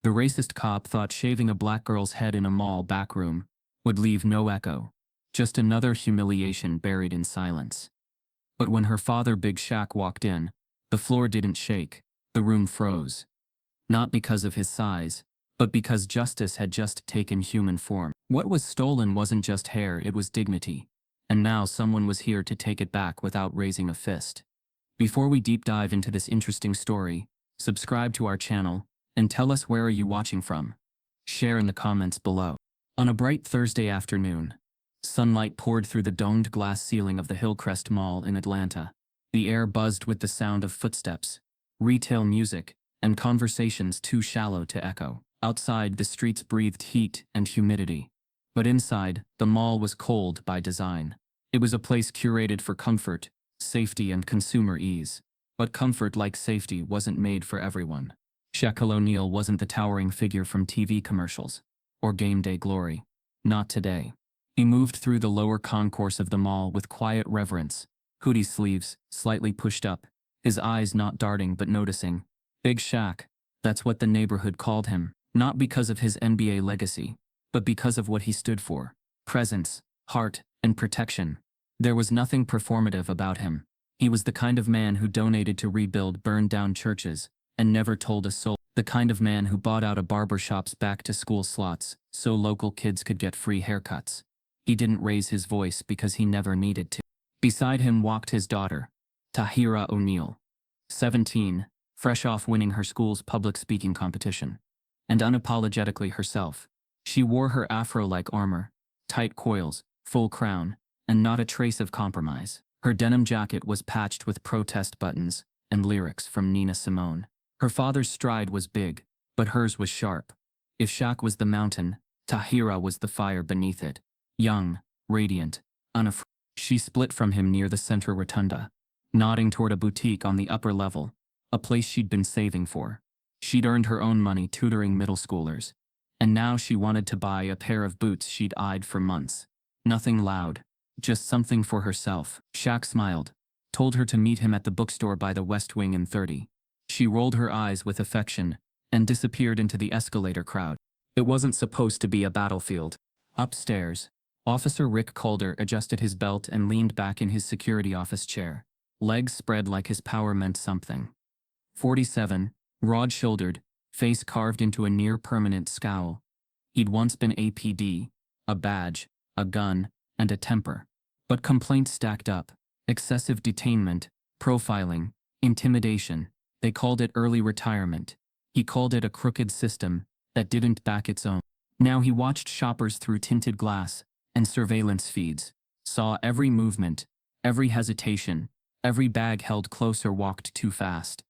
The racist cop thought shaving a black girl's head in a mall backroom would leave no echo, just another humiliation buried in silence. But when her father, Big Shaq, walked in, the floor didn't shake, the room froze. Not because of his size, but because justice had just taken human form. What was stolen wasn't just hair, it was dignity. And now someone was here to take it back without raising a fist. Before we deep dive into this interesting story, subscribe to our channel, and tell us where are you watching from. Share in the comments below. On a bright Thursday afternoon, sunlight poured through the domed glass ceiling of the Hillcrest Mall in Atlanta. The air buzzed with the sound of footsteps, retail music, and conversations too shallow to echo. Outside, the streets breathed heat and humidity. But inside, the mall was cold by design. It was a place curated for comfort, safety, and consumer ease. But comfort, like safety, wasn't made for everyone. Shaquille O'Neal wasn't the towering figure from TV commercials or game day glory. Not today. He moved through the lower concourse of the mall with quiet reverence, hoodie sleeves slightly pushed up, his eyes not darting but noticing. Big Shaq, that's what the neighborhood called him, not because of his NBA legacy, but because of what he stood for: presence, heart, and protection. There was nothing performative about him. He was the kind of man who donated to rebuild burned-down churches and never told a soul. The kind of man who bought out a barbershop's back-to-school slots so local kids could get free haircuts. He didn't raise his voice because he never needed to. Beside him walked his daughter, Tahira O'Neal, 17, fresh off winning her school's public speaking competition, and unapologetically herself. She wore her afro like armor, tight coils, full crown, and not a trace of compromise. Her denim jacket was patched with protest buttons and lyrics from Nina Simone. Her father's stride was big, but hers was sharp. If Shaq was the mountain, Tahira was the fire beneath it. Young, radiant, unafraid. She split from him near the center rotunda, nodding toward a boutique on the upper level, a place she'd been saving for. She'd earned her own money tutoring middle schoolers, and now she wanted to buy a pair of boots she'd eyed for months. Nothing loud, just something for herself. Shaq smiled, told her to meet him at the bookstore by the West Wing in 30. She rolled her eyes with affection and disappeared into the escalator crowd. It wasn't supposed to be a battlefield. Upstairs, Officer Rick Calder adjusted his belt and leaned back in his security office chair, legs spread like his power meant something. 47, broad-shouldered, face carved into a near-permanent scowl. He'd once been APD, a badge, a gun, and a temper. But complaints stacked up: excessive detainment, profiling, intimidation. They called it early retirement. He called it a crooked system that didn't back its own. Now he watched shoppers through tinted glass and surveillance feeds, saw every movement, every hesitation, every bag held close or walked too fast.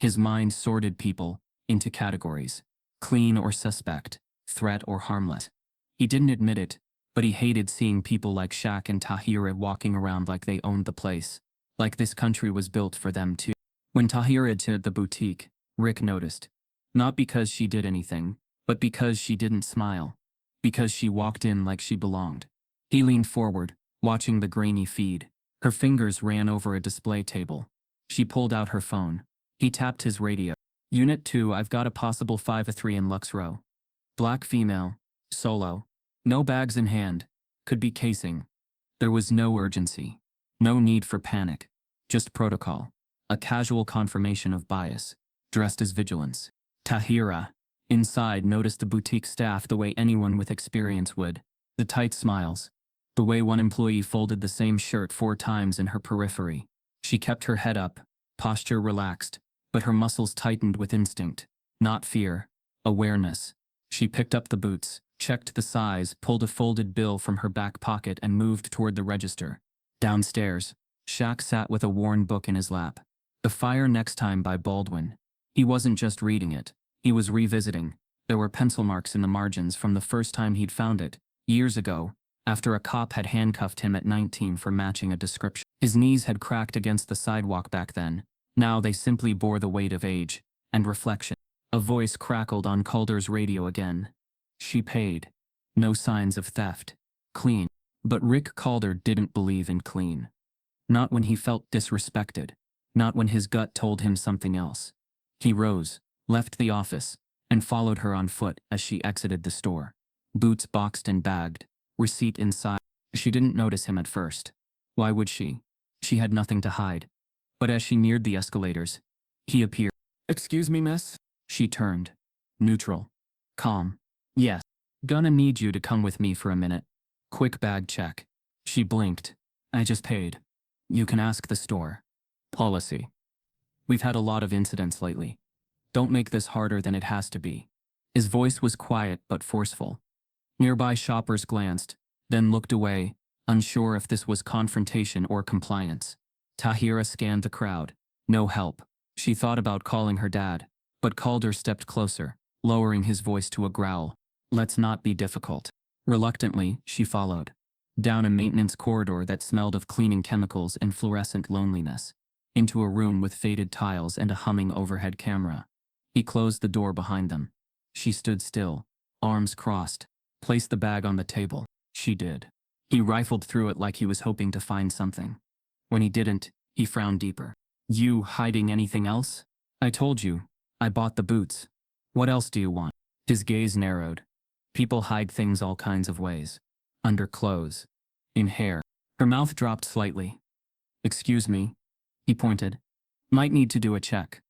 His mind sorted people into categories: clean or suspect, threat or harmless. He didn't admit it, but he hated seeing people like Shaq and Tahira walking around like they owned the place, like this country was built for them too. When Tahira entered the boutique, Rick noticed. Not because she did anything, but because she didn't smile. Because she walked in like she belonged. He leaned forward, watching the grainy feed. Her fingers ran over a display table. She pulled out her phone. He tapped his radio. Unit 2, I've got a possible 5-3 in Lux Row. Black female, solo. No bags in hand. Could be casing. There was no urgency. No need for panic. Just protocol. A casual confirmation of bias, dressed as vigilance. Tahira, inside, noticed the boutique staff the way anyone with experience would. The tight smiles. The way one employee folded the same shirt 4 times in her periphery. She kept her head up, posture relaxed, but her muscles tightened with instinct. Not fear. Awareness. She picked up the boots, checked the size, pulled a folded bill from her back pocket and moved toward the register. Downstairs, Shaq sat with a worn book in his lap. The Fire Next Time by Baldwin. He wasn't just reading it, he was revisiting. There were pencil marks in the margins from the first time he'd found it, years ago, after a cop had handcuffed him at 19 for matching a description. His knees had cracked against the sidewalk back then. Now they simply bore the weight of age and reflection. A voice crackled on Calder's radio again. She paid. No signs of theft. Clean. But Rick Calder didn't believe in clean. Not when he felt disrespected. Not when his gut told him something else. He rose, left the office, and followed her on foot as she exited the store. Boots boxed and bagged, receipt inside. She didn't notice him at first. Why would she? She had nothing to hide. But as she neared the escalators, he appeared. "Excuse me, miss?" She turned. Neutral. Calm. "Yes. Gonna need you to come with me for a minute. Quick bag check." She blinked. "I just paid. You can ask the store." Policy. "We've had a lot of incidents lately. Don't make this harder than it has to be." His voice was quiet but forceful. Nearby shoppers glanced, then looked away, unsure if this was confrontation or compliance. Tahira scanned the crowd. No help. She thought about calling her dad, but Calder stepped closer, lowering his voice to a growl. "Let's not be difficult." Reluctantly, she followed. Down a maintenance corridor that smelled of cleaning chemicals and fluorescent loneliness. Into a room with faded tiles and a humming overhead camera. He closed the door behind them. She stood still, arms crossed. "Place the bag on the table." She did. He rifled through it like he was hoping to find something. When he didn't, he frowned deeper. "You hiding anything else?" "I told you. I bought the boots. What else do you want?" His gaze narrowed. People hide things all kinds of ways. Under clothes. In hair. Her mouth dropped slightly. "Excuse me." He pointed. "Might need to do a check.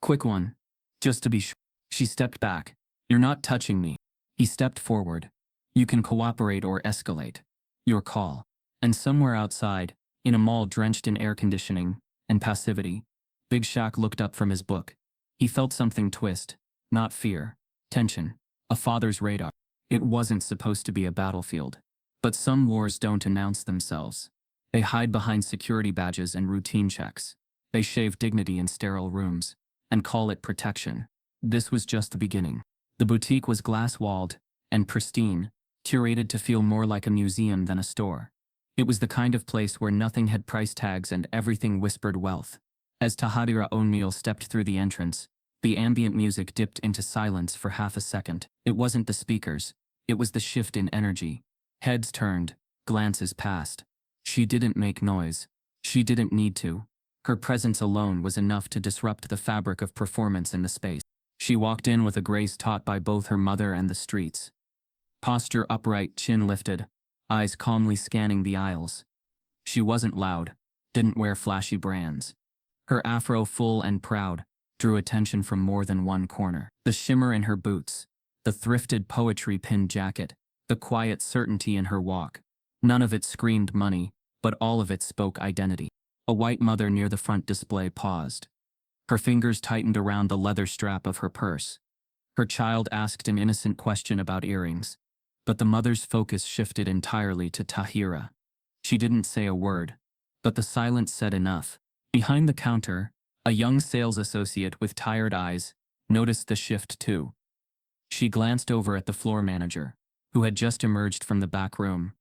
Quick one. Just to be sure." She stepped back. "You're not touching me." He stepped forward. "You can cooperate or escalate. Your call." And somewhere outside, in a mall drenched in air conditioning and passivity, Big Shaq looked up from his book. He felt something twist. Not fear. Tension. A father's radar. It wasn't supposed to be a battlefield. But some wars don't announce themselves. They hide behind security badges and routine checks. They shave dignity in sterile rooms and call it protection. This was just the beginning. The boutique was glass-walled and pristine, curated to feel more like a museum than a store. It was the kind of place where nothing had price tags and everything whispered wealth. As Shaquille O'Neal stepped through the entrance, the ambient music dipped into silence for half a second. It wasn't the speakers. It was the shift in energy. Heads turned, glances passed. She didn't make noise. She didn't need to. Her presence alone was enough to disrupt the fabric of performance in the space. She walked in with a grace taught by both her mother and the streets. Posture upright, chin lifted, eyes calmly scanning the aisles. She wasn't loud, didn't wear flashy brands. Her afro, full and proud, drew attention from more than one corner. The shimmer in her boots, the thrifted poetry pinned jacket, the quiet certainty in her walk. None of it screamed money, but all of it spoke identity. A white mother near the front display paused. Her fingers tightened around the leather strap of her purse. Her child asked an innocent question about earrings, but the mother's focus shifted entirely to Tahira. She didn't say a word, but the silence said enough. Behind the counter, a young sales associate with tired eyes noticed the shift too. She glanced over at the floor manager, who had just emerged from the back room.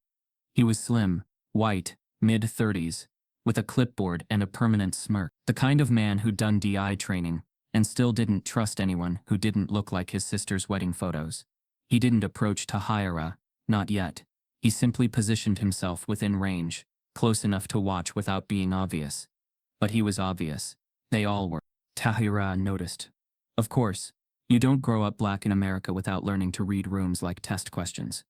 He was slim, white, mid-30s, with a clipboard and a permanent smirk. The kind of man who'd done DI training and still didn't trust anyone who didn't look like his sister's wedding photos. He didn't approach Tahira, not yet. He simply positioned himself within range, close enough to watch without being obvious. But he was obvious. They all were. Tahira noticed. Of course, you don't grow up black in America without learning to read rooms like test questions.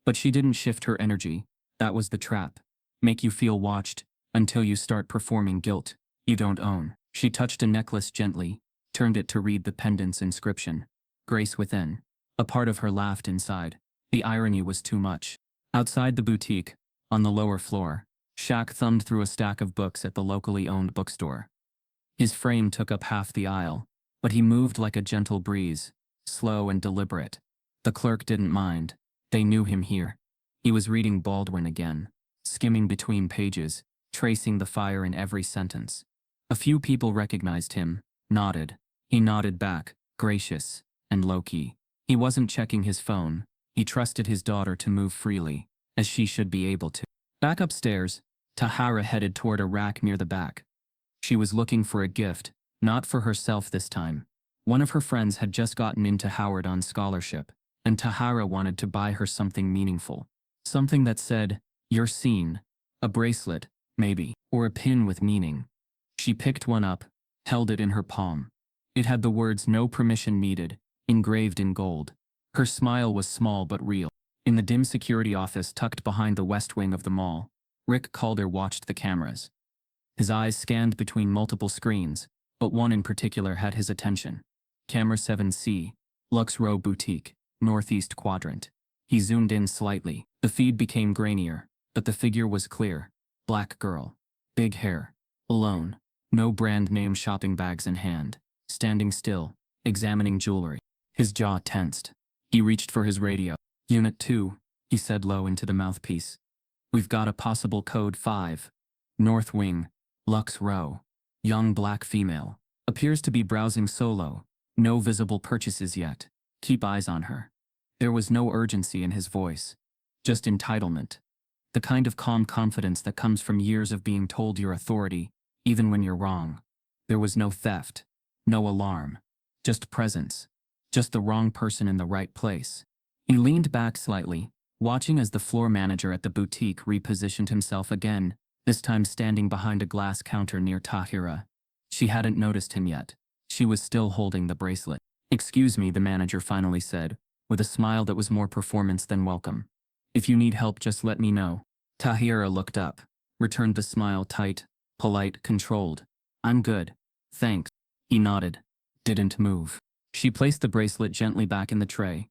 But she didn't shift her energy. That was the trap. Make you feel watched, until you start performing guilt you don't own. She touched a necklace gently, turned it to read the pendant's inscription. Grace within. A part of her laughed inside. The irony was too much. Outside the boutique, on the lower floor, Shaq thumbed through a stack of books at the locally owned bookstore. His frame took up half the aisle, but he moved like a gentle breeze, slow and deliberate. The clerk didn't mind. They knew him here. He was reading Baldwin again, skimming between pages, tracing the fire in every sentence. A few people recognized him, nodded. He nodded back, gracious and low-key. He wasn't checking his phone. He trusted his daughter to move freely, as she should be able to. Back upstairs, Tahira headed toward a rack near the back. She was looking for a gift, not for herself this time. One of her friends had just gotten into Howard on scholarship, and Tahira wanted to buy her something meaningful. Something that said, "You're seen." A bracelet, maybe, or a pin with meaning. She picked one up, held it in her palm. It had the words "No permission needed," engraved in gold. Her smile was small but real. In the dim security office tucked behind the west wing of the mall, Rick Calder watched the cameras. His eyes scanned between multiple screens, but one in particular had his attention. Camera 7C, Lux Row Boutique, Northeast Quadrant. He zoomed in slightly. The feed became grainier, but the figure was clear. Black girl. Big hair. Alone. No brand name shopping bags in hand. Standing still, examining jewelry. His jaw tensed. He reached for his radio. Unit 2, he said low into the mouthpiece. We've got a possible code 5. North Wing, Lux Row. Young black female. Appears to be browsing solo. No visible purchases yet. Keep eyes on her. There was no urgency in his voice. Just entitlement. The kind of calm confidence that comes from years of being told you're authority, even when you're wrong. There was no theft. No alarm. Just presence. Just the wrong person in the right place. He leaned back slightly, watching as the floor manager at the boutique repositioned himself again, this time standing behind a glass counter near Tahira. She hadn't noticed him yet. She was still holding the bracelet. "Excuse me," the manager finally said, with a smile that was more performance than welcome. "If you need help, just let me know." Tahira looked up, returned the smile tight, polite, controlled. "I'm good. Thanks." He nodded. Didn't move. She placed the bracelet gently back in the tray.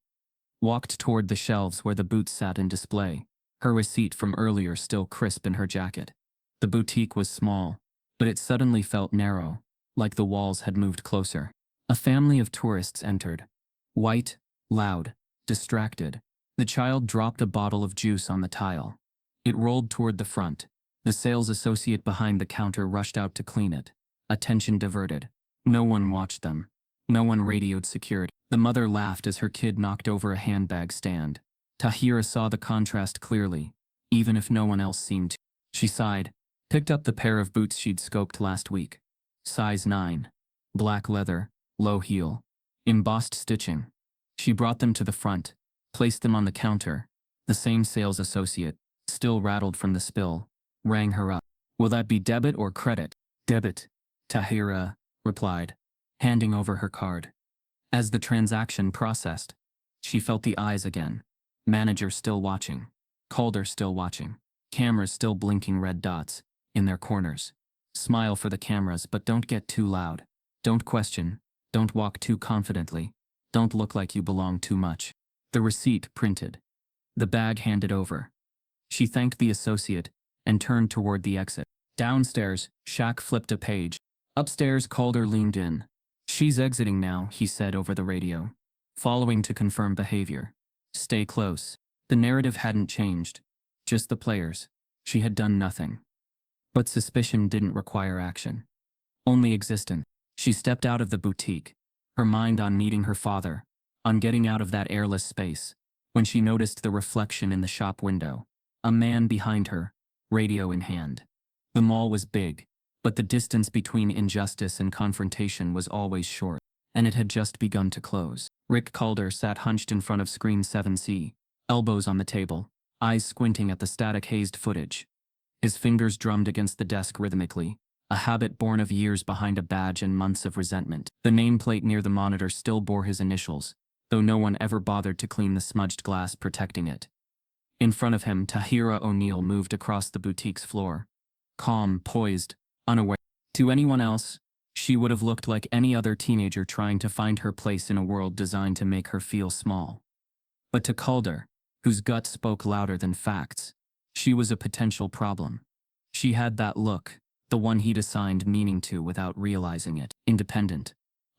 Walked toward the shelves where the boots sat in display, her receipt from earlier still crisp in her jacket. The boutique was small, but it suddenly felt narrow, like the walls had moved closer. A family of tourists entered. White, loud, distracted. The child dropped a bottle of juice on the tile. It rolled toward the front. The sales associate behind the counter rushed out to clean it. Attention diverted. No one watched them. No one radioed security. The mother laughed as her kid knocked over a handbag stand. Tahira saw the contrast clearly, even if no one else seemed to. She sighed, picked up the pair of boots she'd scoped last week. Size 9. Black leather, low heel. Embossed stitching. She brought them to the front, placed them on the counter. The same sales associate, still rattled from the spill, rang her up. "Will that be debit or credit?" "Debit," Tahira replied, handing over her card. As the transaction processed, she felt the eyes again. Manager still watching. Calder still watching. Cameras still blinking red dots in their corners. Smile for the cameras, but don't get too loud. Don't question. Don't walk too confidently. Don't look like you belong too much. The receipt printed. The bag handed over. She thanked the associate and turned toward the exit. Downstairs, Shaq flipped a page. Upstairs, Calder leaned in. "She's exiting now," he said over the radio, following to confirm behavior. "Stay close." The narrative hadn't changed. Just the players. She had done nothing. But suspicion didn't require action. Only existence. She stepped out of the boutique, her mind on meeting her father, on getting out of that airless space, when she noticed the reflection in the shop window. A man behind her, radio in hand. The mall was big, but the distance between injustice and confrontation was always short, and it had just begun to close. Rick Calder sat hunched in front of screen 7C, elbows on the table, eyes squinting at the static-hazed footage. His fingers drummed against the desk rhythmically, a habit born of years behind a badge and months of resentment. The nameplate near the monitor still bore his initials, though no one ever bothered to clean the smudged glass protecting it. In front of him, Tahira O'Neal moved across the boutique's floor. Calm, poised, unaware. To anyone else, she would have looked like any other teenager trying to find her place in a world designed to make her feel small. But to Calder, whose gut spoke louder than facts, she was a potential problem. She had that look, the one he'd assigned meaning to without realizing it. Independent,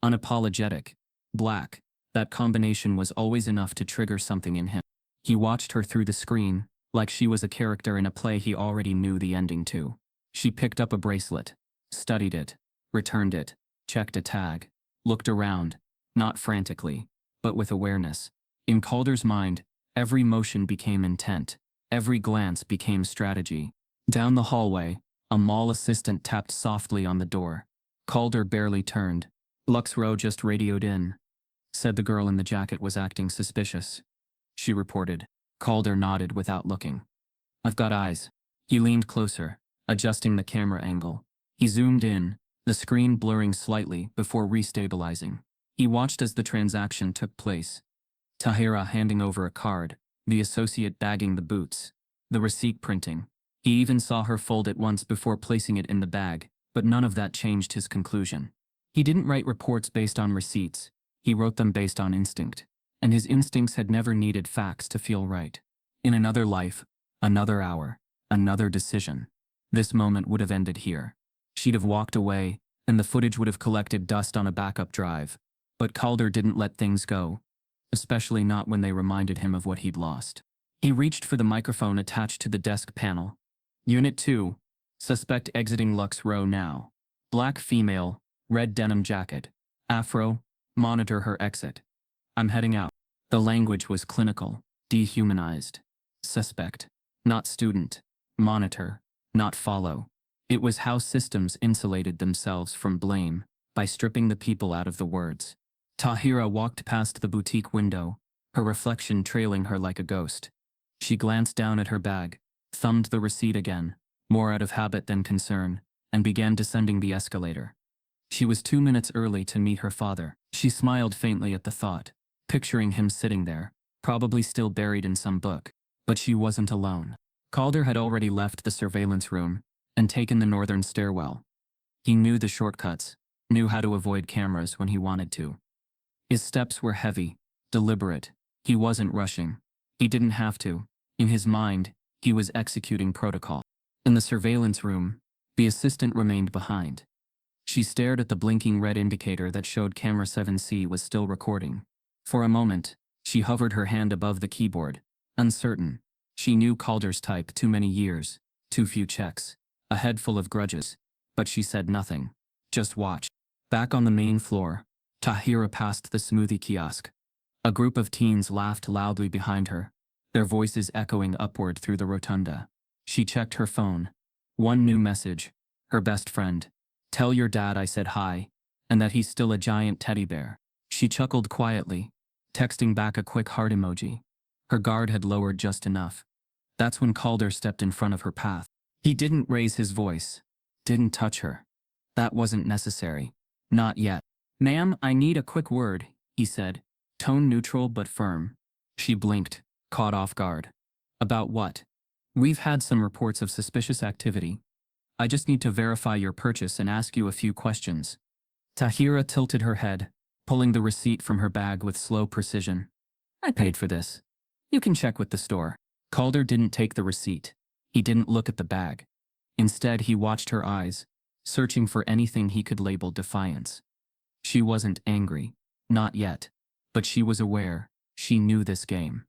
unapologetic, black, that combination was always enough to trigger something in him. He watched her through the screen, like she was a character in a play he already knew the ending to. She picked up a bracelet, studied it, returned it, checked a tag, looked around, not frantically, but with awareness. In Calder's mind, every motion became intent, every glance became strategy. Down the hallway, a mall assistant tapped softly on the door. Calder barely turned. "Lux Row just radioed in," said the girl in the jacket was acting suspicious. She reported. Calder nodded without looking. "I've got eyes." He leaned closer, adjusting the camera angle. He zoomed in, the screen blurring slightly before restabilizing. He watched as the transaction took place. Tahira handing over a card, the associate bagging the boots, the receipt printing. He even saw her fold it once before placing it in the bag, but none of that changed his conclusion. He didn't write reports based on receipts, he wrote them based on instinct. And his instincts had never needed facts to feel right. In another life, another hour, another decision, this moment would have ended here. She'd have walked away, and the footage would have collected dust on a backup drive. But Calder didn't let things go, especially not when they reminded him of what he'd lost. He reached for the microphone attached to the desk panel. Unit 2. Suspect exiting Lux Row now. Black female, red denim jacket. Afro, monitor her exit. I'm heading out. The language was clinical, dehumanized. Suspect, not student. Monitor, not follow. It was how systems insulated themselves from blame, by stripping the people out of the words. Tahira walked past the boutique window, her reflection trailing her like a ghost. She glanced down at her bag, thumbed the receipt again, more out of habit than concern, and began descending the escalator. She was 2 minutes early to meet her father. She smiled faintly at the thought, picturing him sitting there, probably still buried in some book. But she wasn't alone. Calder had already left the surveillance room and taken the northern stairwell. He knew the shortcuts, knew how to avoid cameras when he wanted to. His steps were heavy, deliberate. He wasn't rushing. He didn't have to. In his mind, he was executing protocol. In the surveillance room, the assistant remained behind. She stared at the blinking red indicator that showed camera 7C was still recording. For a moment, she hovered her hand above the keyboard, uncertain. She knew Calder's type: too many years, too few checks, a head full of grudges. But she said nothing. Just watch. Back on the main floor, Tahira passed the smoothie kiosk. A group of teens laughed loudly behind her, their voices echoing upward through the rotunda. She checked her phone. One new message. Her best friend. Tell your dad I said hi, and that he's still a giant teddy bear. She chuckled quietly, texting back a quick heart emoji. Her guard had lowered just enough. That's when Calder stepped in front of her path. He didn't raise his voice, didn't touch her. That wasn't necessary. Not yet. Ma'am, I need a quick word, he said, tone neutral but firm. She blinked, caught off guard. About what? We've had some reports of suspicious activity. I just need to verify your purchase and ask you a few questions. Tahira tilted her head, pulling the receipt from her bag with slow precision. I paid for this. You can check with the store. Calder didn't take the receipt. He didn't look at the bag. Instead, he watched her eyes, searching for anything he could label defiance. She wasn't angry. Not yet. But she was aware. She knew this game.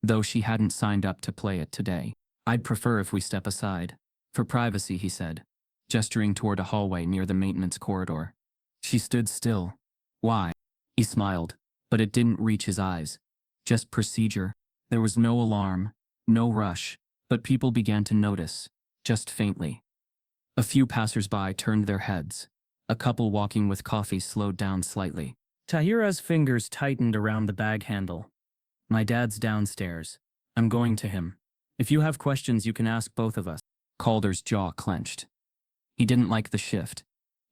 Though she hadn't signed up to play it today. I'd prefer if we step aside. For privacy, he said, gesturing toward a hallway near the maintenance corridor. She stood still. Why? He smiled, but it didn't reach his eyes. Just procedure. There was no alarm, no rush, but people began to notice, just faintly. A few passers-by turned their heads. A couple walking with coffee slowed down slightly. Tahira's fingers tightened around the bag handle. My dad's downstairs. I'm going to him. If you have questions, you can ask both of us. Calder's jaw clenched. He didn't like the shift.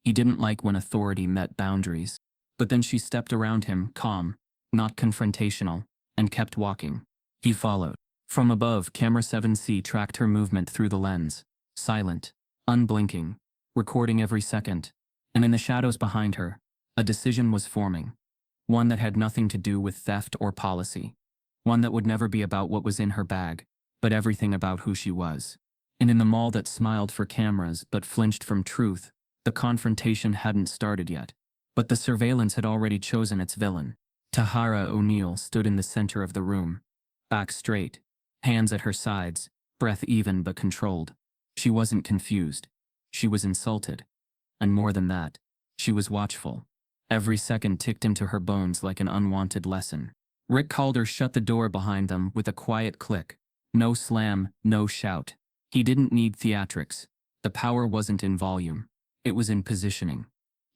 He didn't like when authority met boundaries. But then she stepped around him, calm, not confrontational, and kept walking. He followed. From above, camera 7C tracked her movement through the lens, silent, unblinking, recording every second. And in the shadows behind her, a decision was forming. One that had nothing to do with theft or policy. One that would never be about what was in her bag, but everything about who she was. And in the mall that smiled for cameras but flinched from truth, the confrontation hadn't started yet. But the surveillance had already chosen its villain. Tahira O'Neal stood in the center of the room, back straight, hands at her sides, breath even but controlled. She wasn't confused. She was insulted. And more than that, she was watchful. Every second ticked into her bones like an unwanted lesson. Rick Calder shut the door behind them with a quiet click. No slam, no shout. He didn't need theatrics. The power wasn't in volume. It was in positioning.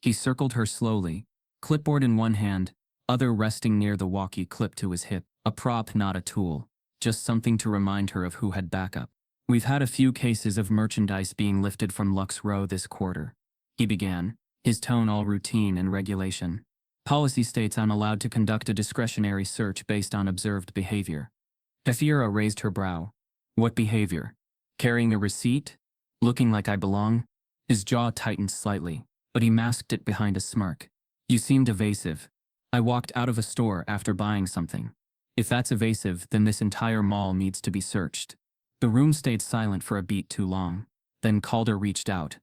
He circled her slowly, clipboard in one hand, other resting near the walkie clipped to his hip. A prop, not a tool. Just something to remind her of who had backup. We've had a few cases of merchandise being lifted from Lux Row this quarter. He began, his tone all routine and regulation. Policy states I'm allowed to conduct a discretionary search based on observed behavior. Tahira raised her brow. What behavior? Carrying a receipt? Looking like I belong? His jaw tightened slightly, but he masked it behind a smirk. You seemed evasive. I walked out of a store after buying something. If that's evasive, then this entire mall needs to be searched. The room stayed silent for a beat too long. Then Calder reached out.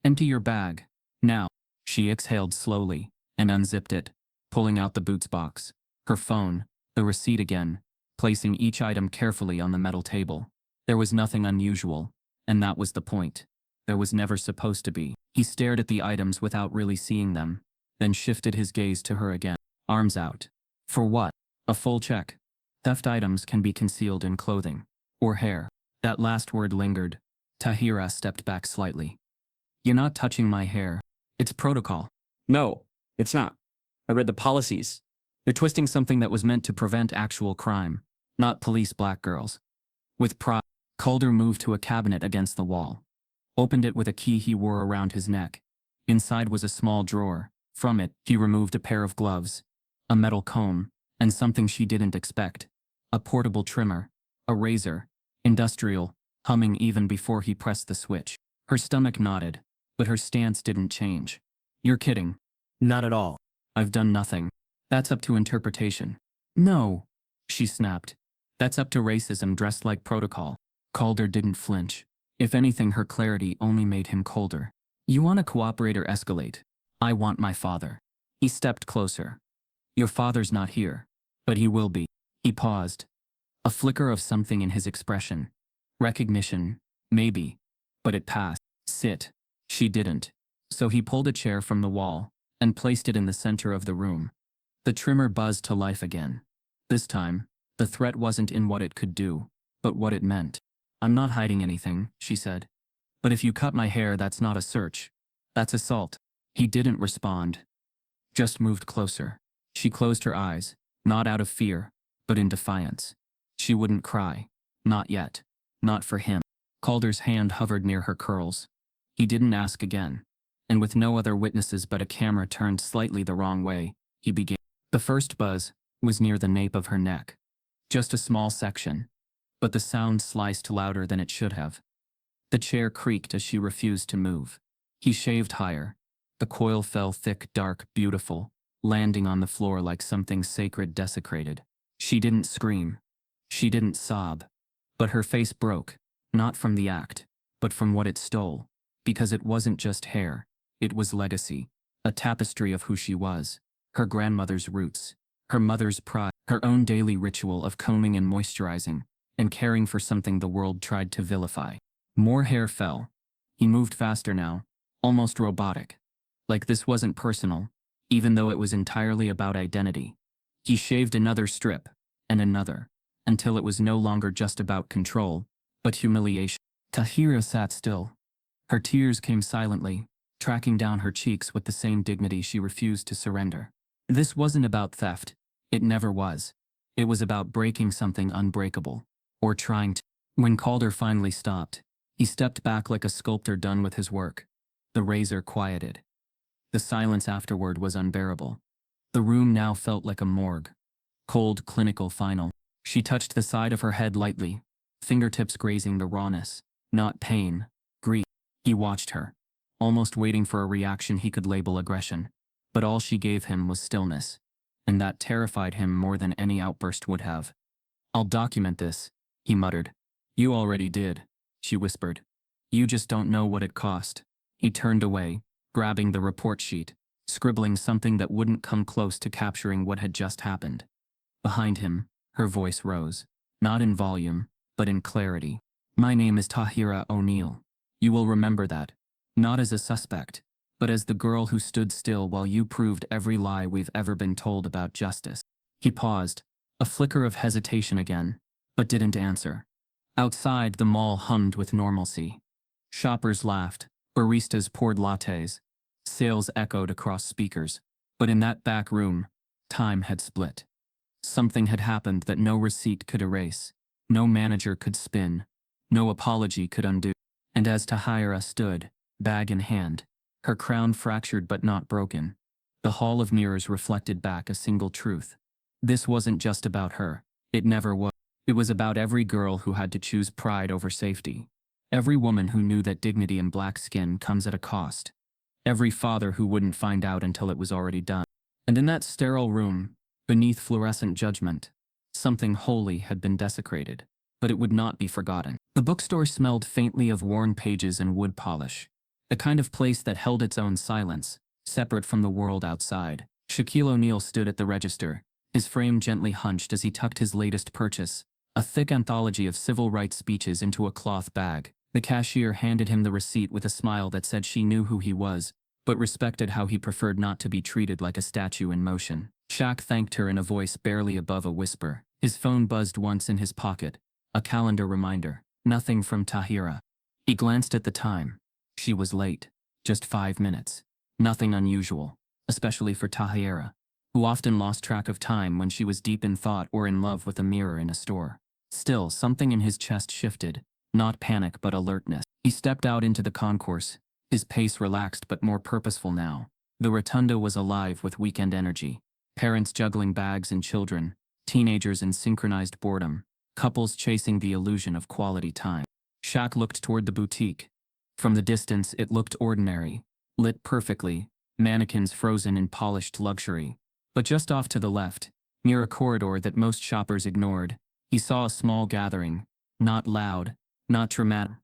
Empty your bag. Now. She exhaled slowly and unzipped it, pulling out the boots box, her phone, the receipt again, placing each item carefully on the metal table. There was nothing unusual, and that was the point. There was never supposed to be. He stared at the items without really seeing them, then shifted his gaze to her again, arms out. For what? A full check. Theft items can be concealed in clothing. Or hair. That last word lingered. Tahira stepped back slightly. You're not touching my hair. It's protocol. No, it's not. I read the policies. They're twisting something that was meant to prevent actual crime, not police black girls. With pride, Calder moved to a cabinet against the wall. Opened it with a key he wore around his neck. Inside was a small drawer. From it, he removed a pair of gloves, a metal comb, and something she didn't expect. A portable trimmer, a razor, industrial, humming even before he pressed the switch. Her stomach nodded, but her stance didn't change. You're kidding. Not at all. I've done nothing. That's up to interpretation. No, she snapped. That's up to racism dressed like protocol. Calder didn't flinch. If anything, her clarity only made him colder. You want to cooperate or escalate? I want my father. He stepped closer. Your father's not here, but he will be. He paused. A flicker of something in his expression. Recognition, maybe, but it passed. Sit. She didn't. So he pulled a chair from the wall and placed it in the center of the room. The trimmer buzzed to life again. This time, the threat wasn't in what it could do, but what it meant. I'm not hiding anything, she said. But if you cut my hair, that's not a search. That's assault. He didn't respond. Just moved closer. She closed her eyes, not out of fear, but in defiance. She wouldn't cry. Not yet. Not for him. Calder's hand hovered near her curls. He didn't ask again. And with no other witnesses but a camera turned slightly the wrong way, he began. The first buzz was near the nape of her neck. Just a small section. But the sound sliced louder than it should have. The chair creaked as she refused to move. He shaved higher. The coil fell thick, dark, beautiful, landing on the floor like something sacred desecrated. She didn't scream. She didn't sob. But her face broke, not from the act, but from what it stole. Because it wasn't just hair. It was legacy. A tapestry of who she was. Her grandmother's roots. Her mother's pride. Her own daily ritual of combing and moisturizing, and caring for something the world tried to vilify. More hair fell. He moved faster now, almost robotic. Like this wasn't personal, even though it was entirely about identity. He shaved another strip, and another, until it was no longer just about control, but humiliation. Tahira sat still. Her tears came silently, tracking down her cheeks with the same dignity she refused to surrender. This wasn't about theft. It never was. It was about breaking something unbreakable, or trying to. When Calder finally stopped, he stepped back like a sculptor done with his work. The razor quieted. The silence afterward was unbearable. The room now felt like a morgue. Cold, clinical, final. She touched the side of her head lightly, fingertips grazing the rawness. Not pain, grief. He watched her, almost waiting for a reaction he could label aggression. But all she gave him was stillness. And that terrified him more than any outburst would have. I'll document this, he muttered. You already did, she whispered. You just don't know what it cost. He turned away, grabbing the report sheet, scribbling something that wouldn't come close to capturing what had just happened. Behind him, her voice rose, not in volume, but in clarity. My name is Tahira O'Neal. You will remember that. Not as a suspect, but as the girl who stood still while you proved every lie we've ever been told about justice. He paused, a flicker of hesitation again, but didn't answer. Outside, the mall hummed with normalcy. Shoppers laughed, baristas poured lattes, sales echoed across speakers. But in that back room, time had split. Something had happened that no receipt could erase, no manager could spin, no apology could undo. And as Tahira stood, bag in hand, her crown fractured but not broken, The hall of mirrors reflected back a single truth. This wasn't just about her. It never was. It was about every girl who had to choose pride over safety. Every woman who knew that dignity in black skin comes at a cost. Every father who wouldn't find out until it was already done. And in that sterile room, beneath fluorescent judgment, something holy had been desecrated. But it would not be forgotten. The bookstore smelled faintly of worn pages and wood polish. The kind of place that held its own silence, separate from the world outside. Shaquille O'Neal stood at the register, his frame gently hunched as he tucked his latest purchase, a thick anthology of civil rights speeches, into a cloth bag. The cashier handed him the receipt with a smile that said she knew who he was, but respected how he preferred not to be treated like a statue in motion. Shaq thanked her in a voice barely above a whisper. His phone buzzed once in his pocket, a calendar reminder. Nothing from Tahira. He glanced at the time. She was late. Just 5 minutes. Nothing unusual, especially for Tahira, who often lost track of time when she was deep in thought or in love with a mirror in a store. Still, something in his chest shifted. Not panic but alertness. He stepped out into the concourse, his pace relaxed but more purposeful now. The rotunda was alive with weekend energy. Parents juggling bags and children, teenagers in synchronized boredom, couples chasing the illusion of quality time. Shaq looked toward the boutique. From the distance it looked ordinary, lit perfectly, mannequins frozen in polished luxury. But just off to the left, near a corridor that most shoppers ignored, he saw a small gathering. Not loud, not dramatic.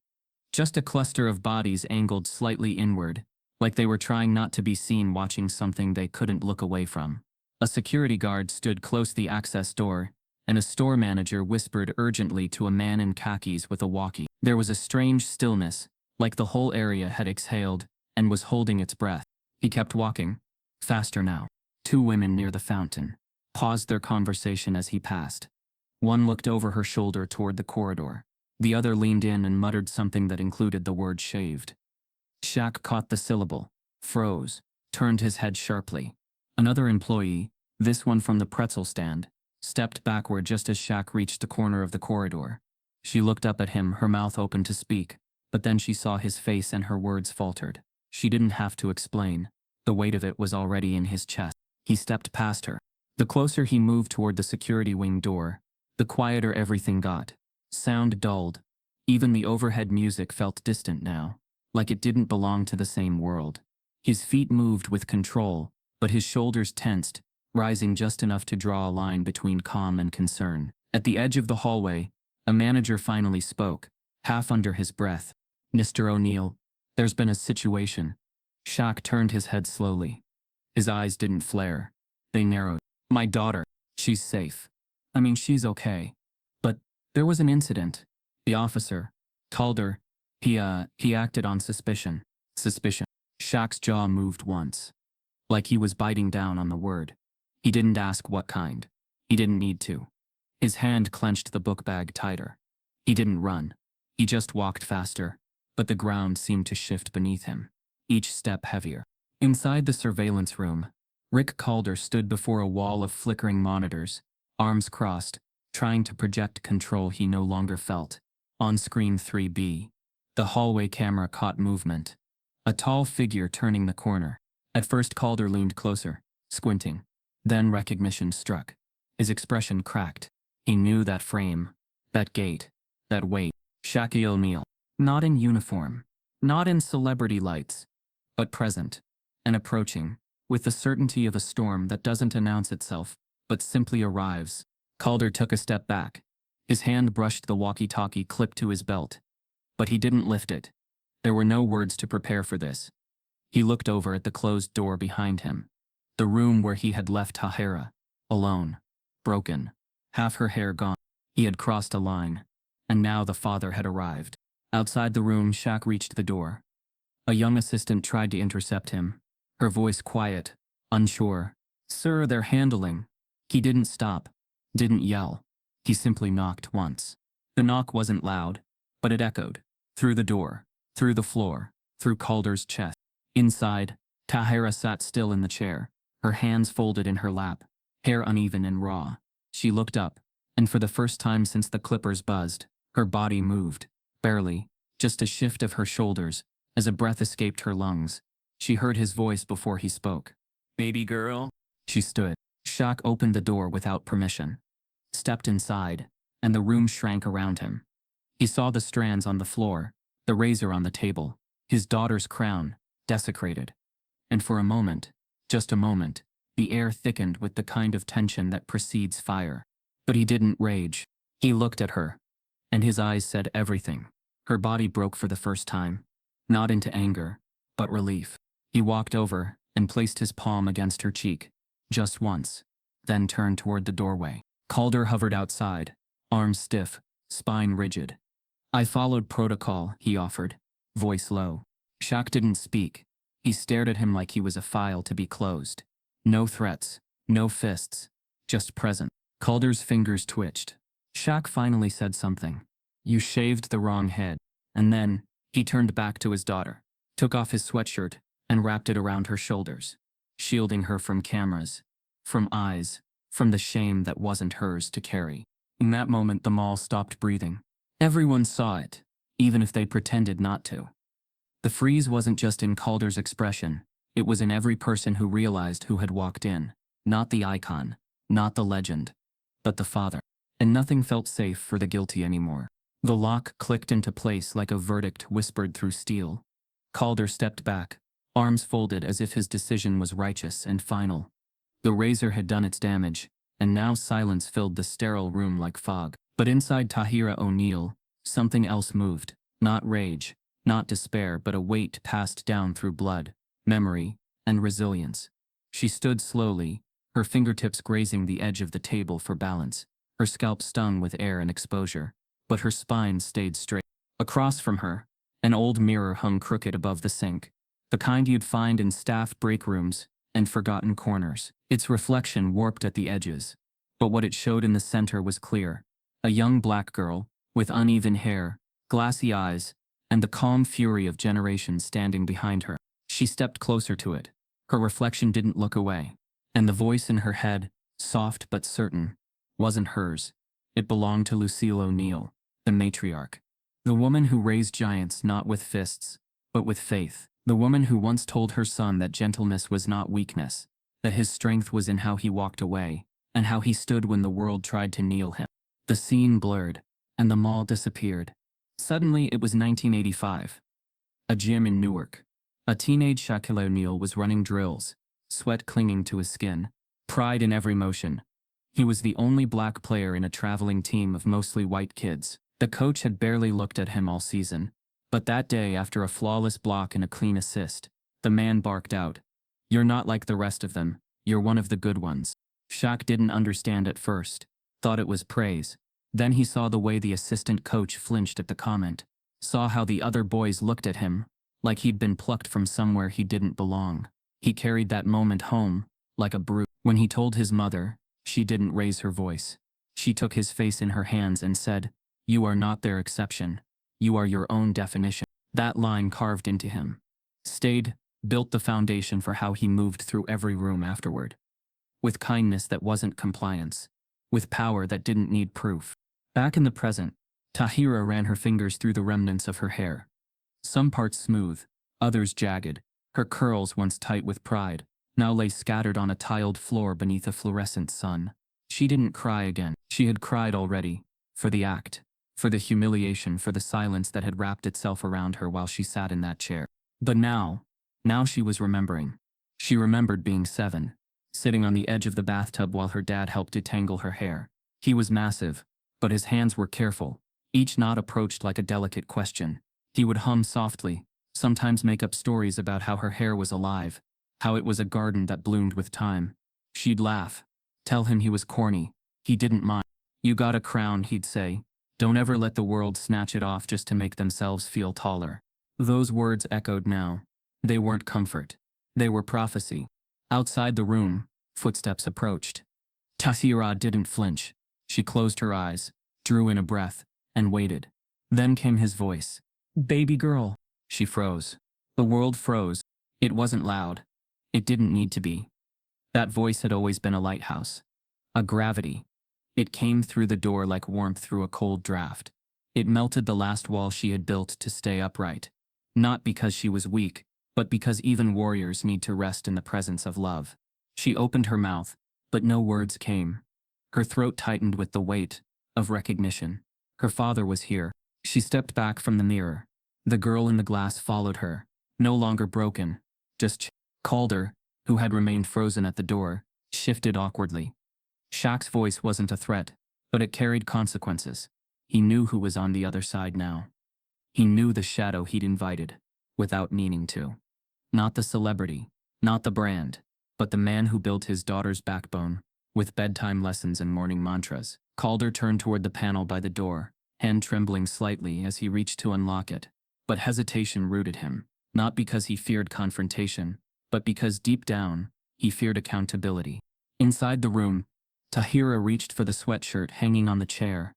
Just a cluster of bodies angled slightly inward, like they were trying not to be seen watching something they couldn't look away from. A security guard stood close to the access door, and a store manager whispered urgently to a man in khakis with a walkie. There was a strange stillness, like the whole area had exhaled and was holding its breath. He kept walking, faster now. 2 women near the fountain paused their conversation as he passed. One looked over her shoulder toward the corridor. The other leaned in and muttered something that included the word shaved. Shaq caught the syllable, froze, turned his head sharply. Another employee, this one from the pretzel stand, stepped backward just as Shaq reached the corner of the corridor. She looked up at him, her mouth open to speak, but then she saw his face and her words faltered. She didn't have to explain. The weight of it was already in his chest. He stepped past her. The closer he moved toward the security wing door, the quieter everything got. Sound dulled. Even the overhead music felt distant now, like it didn't belong to the same world. His feet moved with control, but his shoulders tensed, rising just enough to draw a line between calm and concern. At the edge of the hallway, a manager finally spoke, half under his breath. "Mr. O'Neal, there's been a situation." Shaq turned his head slowly. His eyes didn't flare. They narrowed. "My daughter. She's safe. I mean, she's okay. But there was an incident. The officer called her. He acted on suspicion." Suspicion. Shaq's jaw moved once, like he was biting down on the word. He didn't ask what kind. He didn't need to. His hand clenched the book bag tighter. He didn't run. He just walked faster, but the ground seemed to shift beneath him, each step heavier. Inside the surveillance room, Rick Calder stood before a wall of flickering monitors, arms crossed, trying to project control he no longer felt. On screen 3B, the hallway camera caught movement. A tall figure turning the corner. At first Calder loomed closer, squinting. Then recognition struck. His expression cracked. He knew that frame, that gait, that weight. Shaquille O'Neal. Not in uniform, not in celebrity lights, but present and approaching, with the certainty of a storm that doesn't announce itself, but simply arrives. Calder took a step back. His hand brushed the walkie-talkie clipped to his belt, but he didn't lift it. There were no words to prepare for this. He looked over at the closed door behind him, the room where he had left Tahira, alone, broken, half her hair gone. He had crossed a line, and now the father had arrived. Outside the room, Shaq reached the door. A young assistant tried to intercept him, her voice quiet, unsure. "Sir, they're handling." He didn't stop, didn't yell. He simply knocked once. The knock wasn't loud, but it echoed. Through the door, through the floor, through Calder's chest. Inside, Tahira sat still in the chair, her hands folded in her lap, hair uneven and raw. She looked up, and for the first time since the clippers buzzed, her body moved. Barely, just a shift of her shoulders, as a breath escaped her lungs. She heard his voice before he spoke. Baby girl. She stood. Shaq opened the door without permission, stepped inside, and the room shrank around him. He saw the strands on the floor, the razor on the table, his daughter's crown, desecrated. And for a moment, just a moment, the air thickened with the kind of tension that precedes fire. But he didn't rage. He looked at her, and his eyes said everything. Her body broke for the first time, not into anger, but relief. He walked over and placed his palm against her cheek, just once, then turned toward the doorway. Calder hovered outside, arms stiff, spine rigid. I followed protocol, he offered, voice low. Shaq didn't speak. He stared at him like he was a file to be closed. No threats, no fists, just present. Calder's fingers twitched. Shaq finally said something. You shaved the wrong head. And then, he turned back to his daughter, took off his sweatshirt, and wrapped it around her shoulders, shielding her from cameras, from eyes, from the shame that wasn't hers to carry. In that moment, the mall stopped breathing. Everyone saw it, even if they pretended not to. The freeze wasn't just in Calder's expression, it was in every person who realized who had walked in. Not the icon, not the legend, but the father. And nothing felt safe for the guilty anymore. The lock clicked into place like a verdict whispered through steel. Calder stepped back, arms folded as if his decision was righteous and final. The razor had done its damage, and now silence filled the sterile room like fog. But inside Tahira O'Neal, something else moved. Not rage, not despair, but a weight passed down through blood, memory, and resilience. She stood slowly, her fingertips grazing the edge of the table for balance. Her scalp stung with air and exposure, but her spine stayed straight. Across from her, an old mirror hung crooked above the sink, the kind you'd find in staff break rooms and forgotten corners. Its reflection warped at the edges, but what it showed in the center was clear. A young black girl, with uneven hair, glassy eyes, and the calm fury of generations standing behind her. She stepped closer to it. Her reflection didn't look away, and the voice in her head, soft but certain, wasn't hers. It belonged to Lucille O'Neal, the matriarch. The woman who raised giants not with fists, but with faith. The woman who once told her son that gentleness was not weakness, that his strength was in how he walked away, and how he stood when the world tried to kneel him. The scene blurred, and the mall disappeared. Suddenly it was 1985. A gym in Newark. A teenage Shaquille O'Neal was running drills, sweat clinging to his skin, pride in every motion. He was the only black player in a traveling team of mostly white kids. The coach had barely looked at him all season, but that day, after a flawless block and a clean assist, the man barked out, "You're not like the rest of them, you're one of the good ones." Shaq didn't understand at first, thought it was praise. Then he saw the way the assistant coach flinched at the comment, saw how the other boys looked at him, like he'd been plucked from somewhere he didn't belong. He carried that moment home, like a brute. When he told his mother, she didn't raise her voice. She took his face in her hands and said, "You are not their exception. You are your own definition." That line carved into him. Stayed, built the foundation for how he moved through every room afterward. With kindness that wasn't compliance. With power that didn't need proof. Back in the present, Tahira ran her fingers through the remnants of her hair. Some parts smooth, others jagged. Her curls, once tight with pride, now lay scattered on a tiled floor beneath a fluorescent sun. She didn't cry again. She had cried already. For the act. For the humiliation, for the silence that had wrapped itself around her while she sat in that chair. But now she was remembering. She remembered being 7, sitting on the edge of the bathtub while her dad helped detangle her hair. He was massive, but his hands were careful, each knot approached like a delicate question. He would hum softly, sometimes make up stories about how her hair was alive, how it was a garden that bloomed with time. She'd laugh, tell him he was corny. He didn't mind. "You got a crown," he'd say. "Don't ever let the world snatch it off just to make themselves feel taller." Those words echoed now. They weren't comfort. They were prophecy. Outside the room, footsteps approached. Tahira didn't flinch. She closed her eyes, drew in a breath, and waited. Then came his voice. "Baby girl." She froze. The world froze. It wasn't loud. It didn't need to be. That voice had always been a lighthouse. A gravity. It came through the door like warmth through a cold draft. It melted the last wall she had built to stay upright. Not because she was weak, but because even warriors need to rest in the presence of love. She opened her mouth, but no words came. Her throat tightened with the weight of recognition. Her father was here. She stepped back from the mirror. The girl in the glass followed her, no longer broken, just Calder, who had remained frozen at the door, shifted awkwardly. Shaq's voice wasn't a threat, but it carried consequences. He knew who was on the other side now. He knew the shadow he'd invited, without meaning to. Not the celebrity, not the brand, but the man who built his daughter's backbone, with bedtime lessons and morning mantras. Calder turned toward the panel by the door, hand trembling slightly as he reached to unlock it. But hesitation rooted him, not because he feared confrontation, but because deep down, he feared accountability. Inside the room, Tahira reached for the sweatshirt hanging on the chair.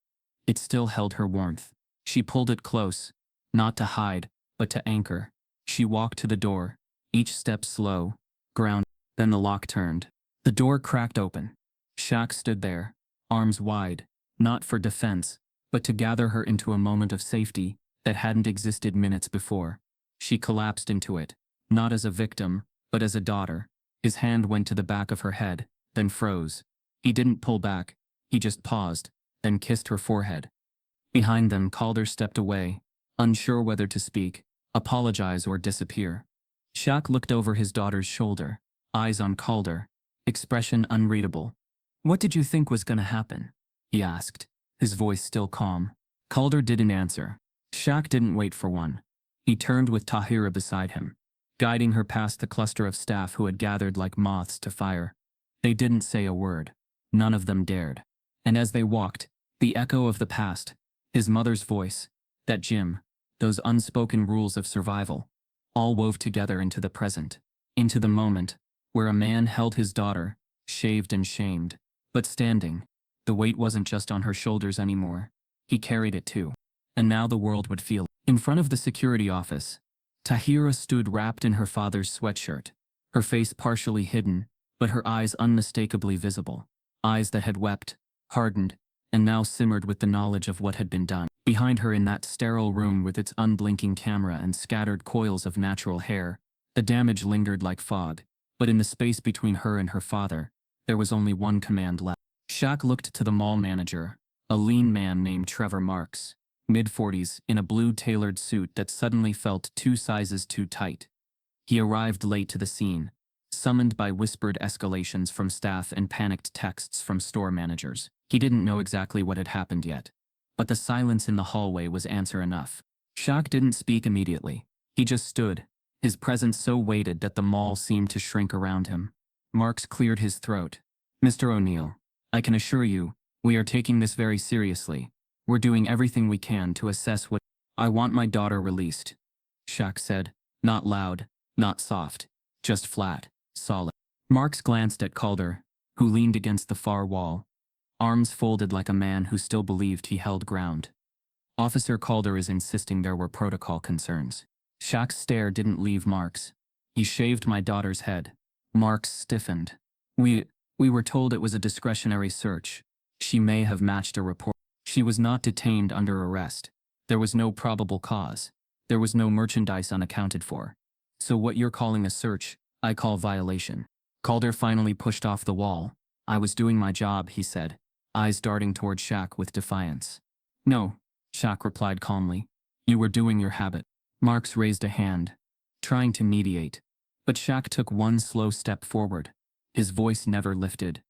It still held her warmth. She pulled it close, not to hide, but to anchor. She walked to the door, each step slow, ground. Then the lock turned. The door cracked open. Shaq stood there, arms wide, not for defense, but to gather her into a moment of safety that hadn't existed minutes before. She collapsed into it, not as a victim, but as a daughter. His hand went to the back of her head, then froze. He didn't pull back, he just paused, then kissed her forehead. Behind them, Calder stepped away, unsure whether to speak, apologize or disappear. Shaq looked over his daughter's shoulder, eyes on Calder, expression unreadable. "What did you think was gonna happen?" he asked, his voice still calm. Calder didn't answer. Shaq didn't wait for one. He turned with Tahira beside him, guiding her past the cluster of staff who had gathered like moths to fire. They didn't say a word. None of them dared. And as they walked, the echo of the past, his mother's voice, that gym, those unspoken rules of survival, all wove together into the present, into the moment, where a man held his daughter, shaved and shamed, but standing. The weight wasn't just on her shoulders anymore. He carried it too. And now the world would feel. In front of the security office, Tahira stood wrapped in her father's sweatshirt, her face partially hidden, but her eyes unmistakably visible. Eyes that had wept, hardened, and now simmered with the knowledge of what had been done. Behind her in that sterile room with its unblinking camera and scattered coils of natural hair, the damage lingered like fog, but in the space between her and her father, there was only one command left. Shaq looked to the mall manager, a lean man named Trevor Marks, mid-40s, in a blue tailored suit that suddenly felt 2 sizes too tight. He arrived late to the scene, summoned by whispered escalations from staff and panicked texts from store managers. He didn't know exactly what had happened yet, but the silence in the hallway was answer enough. Shaq didn't speak immediately. He just stood, his presence so weighted that the mall seemed to shrink around him. Marks cleared his throat. "Mr. O'Neal, I can assure you, we are taking this very seriously. We're doing everything we can to assess what—" "I want my daughter released," Shaq said, not loud, not soft, just flat, solid. Marks glanced at Calder, who leaned against the far wall, arms folded like a man who still believed he held ground. "Officer Calder is insisting there were protocol concerns." Shaq's stare didn't leave Marks. "He shaved my daughter's head." Marks stiffened. We were told it was a discretionary search. She may have matched a report. She was not detained under arrest. There was no probable cause. There was no merchandise unaccounted for. So what you're calling a search, I call violation." Calder finally pushed off the wall. "I was doing my job," he said, eyes darting toward Shaq with defiance. "No," Shaq replied calmly. "You were doing your habit." Marks raised a hand, trying to mediate, but Shaq took one slow step forward. His voice never lifted,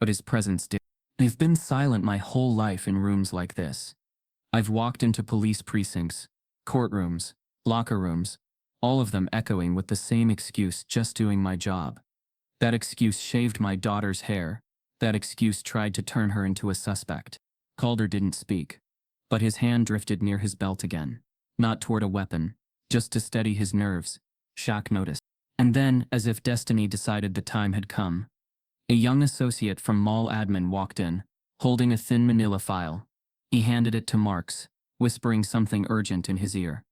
but his presence did. "I've been silent my whole life in rooms like this. I've walked into police precincts, courtrooms, locker rooms, all of them echoing with the same excuse, just doing my job. That excuse shaved my daughter's hair. That excuse tried to turn her into a suspect." Calder didn't speak, but his hand drifted near his belt again, not toward a weapon, just to steady his nerves. Shaq noticed. And then, as if destiny decided the time had come, a young associate from mall admin walked in, holding a thin manila file. He handed it to Marks, whispering something urgent in his ear.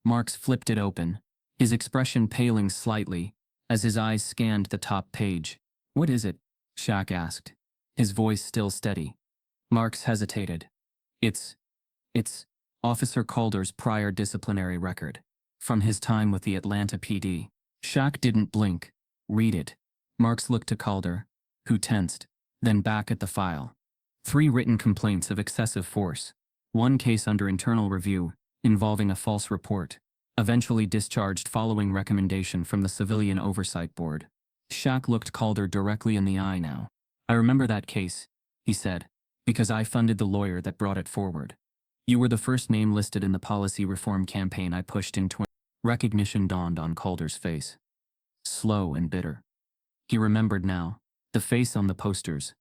Marks flipped it open, his expression paling slightly, as his eyes scanned the top page. "What is it?" Shaq asked, his voice still steady. Marks hesitated. It's Officer Calder's prior disciplinary record, from his time with the Atlanta PD." Shaq didn't blink. "Read it." Marks looked to Calder, who tensed, then back at the file. 3 written complaints of excessive force. 1 case under internal review, involving a false report, eventually discharged following recommendation from the Civilian Oversight Board. Shaq looked Calder directly in the eye now. I remember that case, he said, because I funded the lawyer that brought it forward. You were the first name listed in the policy reform campaign I pushed in 20. Recognition dawned on Calder's face. Slow and bitter. He remembered now. The face on the posters.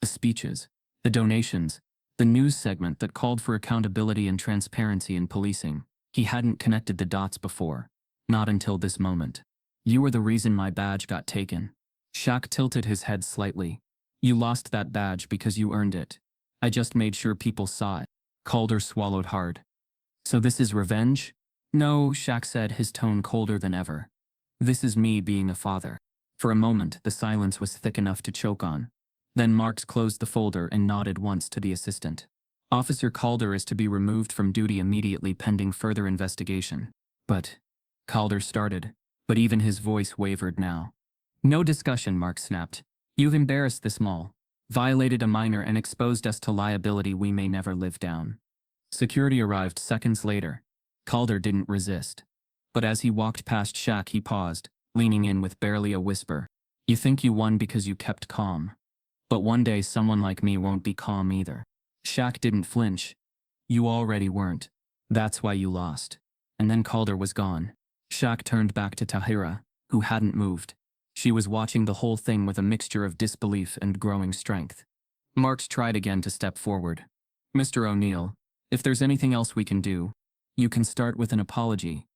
The speeches. The donations. The news segment that called for accountability and transparency in policing. He hadn't connected the dots before. Not until this moment. You were the reason my badge got taken. Shaq tilted his head slightly. You lost that badge because you earned it. I just made sure people saw it. Calder swallowed hard. So this is revenge? No, Shaq said, his tone colder than ever. This is me being a father. For a moment, the silence was thick enough to choke on. Then Marks closed the folder and nodded once to the assistant. Officer Calder is to be removed from duty immediately pending further investigation. But, Calder started, but even his voice wavered now. No discussion, Marks snapped. You've embarrassed this mall, violated a minor and exposed us to liability we may never live down. Security arrived seconds later. Calder didn't resist. But as he walked past Shaq, he paused, leaning in with barely a whisper. You think you won because you kept calm. But one day someone like me won't be calm either. Shaq didn't flinch. You already weren't. That's why you lost. And then Calder was gone. Shaq turned back to Tahira, who hadn't moved. She was watching the whole thing with a mixture of disbelief and growing strength. Marks tried again to step forward. Mr. O'Neal, if there's anything else we can do, you can start with an apology.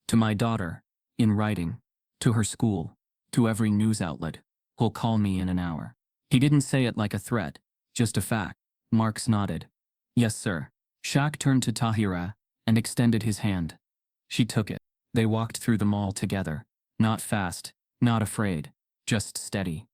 To my daughter, in writing, to her school, to every news outlet, who'll call me in an hour. He didn't say it like a threat, just a fact. Marks nodded. Yes, sir. Shaq turned to Tahira and extended his hand. She took it. They walked through the mall together. Not fast, not afraid, just steady.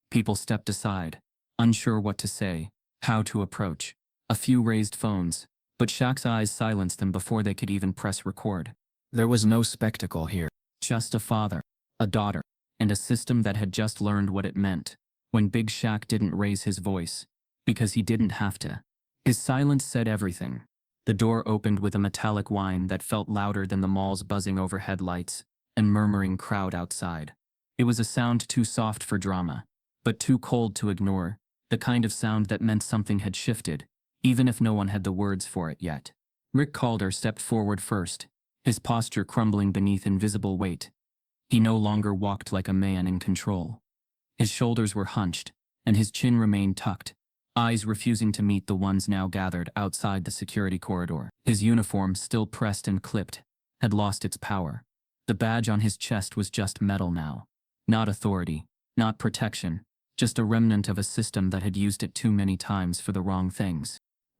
People stepped aside, unsure what to say, how to approach. A few raised phones, but Shaq's eyes silenced them before they could even press record. There was no spectacle here. Just a father, a daughter, and a system that had just learned what it meant. When Big Shaq didn't raise his voice, because he didn't have to. His silence said everything. The door opened with a metallic whine that felt louder than the mall's buzzing overhead lights and murmuring crowd outside. It was a sound too soft for drama, but too cold to ignore, the kind of sound that meant something had shifted, even if no one had the words for it yet. Rick Calder stepped forward first, his posture crumbling beneath invisible weight. He no longer walked like a man in control. His shoulders were hunched, and his chin remained tucked, eyes refusing to meet the ones now gathered outside the security corridor. His uniform, still pressed and clipped, had lost its power. The badge on his chest was just metal now. Not authority, not protection, just a remnant of a system that had used it too many times for the wrong things.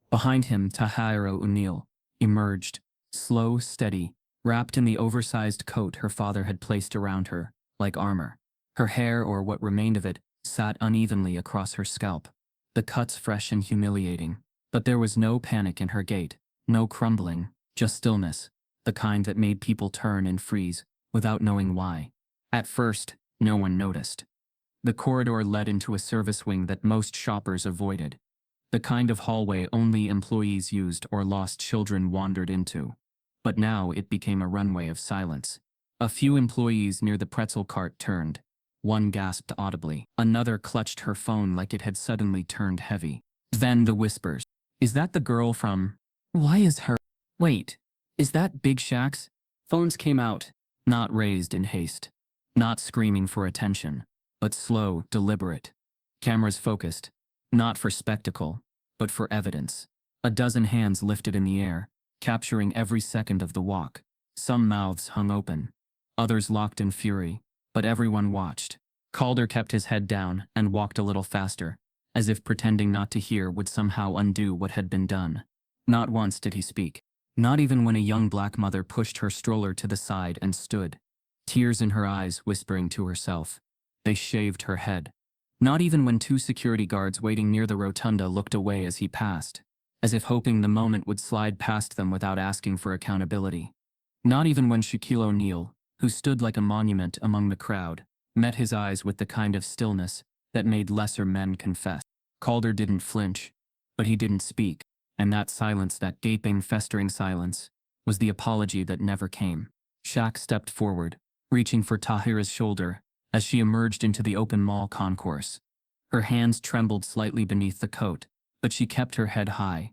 Behind him, Tahira O'Neal emerged, slow, steady, wrapped in the oversized coat her father had placed around her, like armor. Her hair, or what remained of it, sat unevenly across her scalp, the cuts fresh and humiliating. But there was no panic in her gait, no crumbling, just stillness, the kind that made people turn and freeze, without knowing why. At first, no one noticed. The corridor led into a service wing that most shoppers avoided, the kind of hallway only employees used or lost children wandered into. But now it became a runway of silence. A few employees near the pretzel cart turned. One gasped audibly. Another clutched her phone like it had suddenly turned heavy. Then the whispers. Is that the girl from... Why is her... Wait, is that Big Shaq's? Phones came out, not raised in haste. Not screaming for attention, but slow, deliberate. Cameras focused, not for spectacle, but for evidence. A dozen hands lifted in the air, capturing every second of the walk. Some mouths hung open, others locked in fury. But everyone watched. Calder kept his head down and walked a little faster, as if pretending not to hear would somehow undo what had been done. Not once did he speak. Not even when a young black mother pushed her stroller to the side and stood, tears in her eyes, whispering to herself. They shaved her head. Not even when 2 security guards waiting near the rotunda looked away as he passed, as if hoping the moment would slide past them without asking for accountability. Not even when Shaquille O'Neal, who stood like a monument among the crowd, met his eyes with the kind of stillness that made lesser men confess. Calder didn't flinch, but he didn't speak, and that silence, that gaping, festering silence, was the apology that never came. Shaq stepped forward, reaching for Tahira's shoulder as she emerged into the open mall concourse. Her hands trembled slightly beneath the coat, but she kept her head high.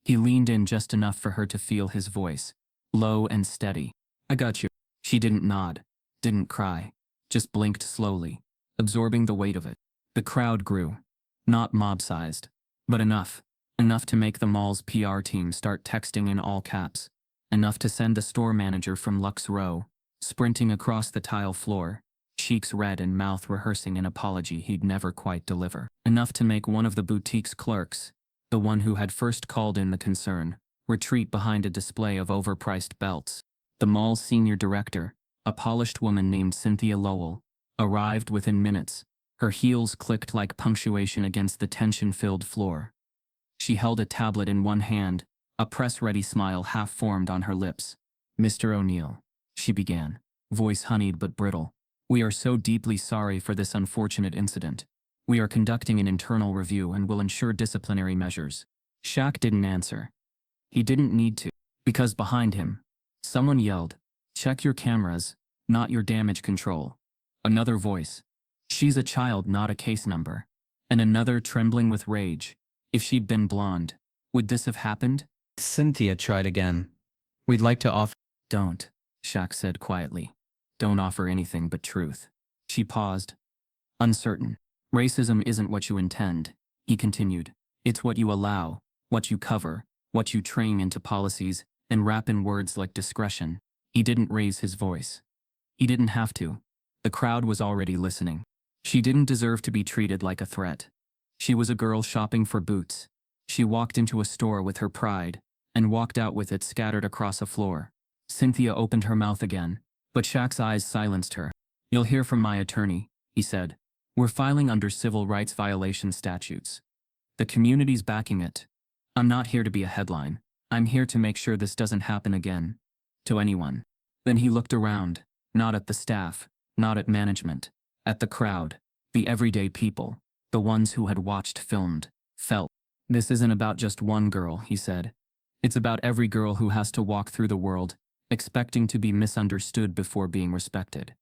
He leaned in just enough for her to feel his voice, low and steady. "I got you." She didn't nod, didn't cry, just blinked slowly, absorbing the weight of it. The crowd grew. Not mob-sized, but enough. Enough to make the mall's PR team start texting in all caps. Enough to send the store manager from Lux Row sprinting across the tile floor, cheeks red and mouth rehearsing an apology he'd never quite deliver. Enough to make one of the boutique's clerks, the one who had first called in the concern, retreat behind a display of overpriced belts. The mall's senior director, a polished woman named Cynthia Lowell, arrived within minutes. Her heels clicked like punctuation against the tension-filled floor. She held a tablet in one hand, a press-ready smile half-formed on her lips. "Mr. O'Neal," she began, voice honeyed but brittle. "We are so deeply sorry for this unfortunate incident. We are conducting an internal review and will ensure disciplinary measures." Shaq didn't answer. He didn't need to, because behind him, someone yelled, "Check your cameras, not your damage control." Another voice, "She's a child, not a case number." And another, trembling with rage, "If she'd been blonde, would this have happened?" Cynthia tried again. "We'd like to offer—" "Don't," Shaq said quietly. "Don't offer anything but truth." She paused, uncertain. "Racism isn't what you intend," he continued. "It's what you allow, what you cover, what you train into policies and wrap in words like discretion." He didn't raise his voice. He didn't have to. The crowd was already listening. She didn't deserve to be treated like a threat. She was a girl shopping for boots. She walked into a store with her pride, and walked out with it scattered across a floor. Cynthia opened her mouth again, but Shaq's eyes silenced her. "You'll hear from my attorney," he said. "We're filing under civil rights violation statutes. The community's backing it. I'm not here to be a headline. I'm here to make sure this doesn't happen again. To anyone." Then he looked around, not at the staff, not at management, at the crowd, the everyday people, the ones who had watched, filmed, felt. "This isn't about just one girl," he said. "It's about every girl who has to walk through the world, expecting to be misunderstood before being respected."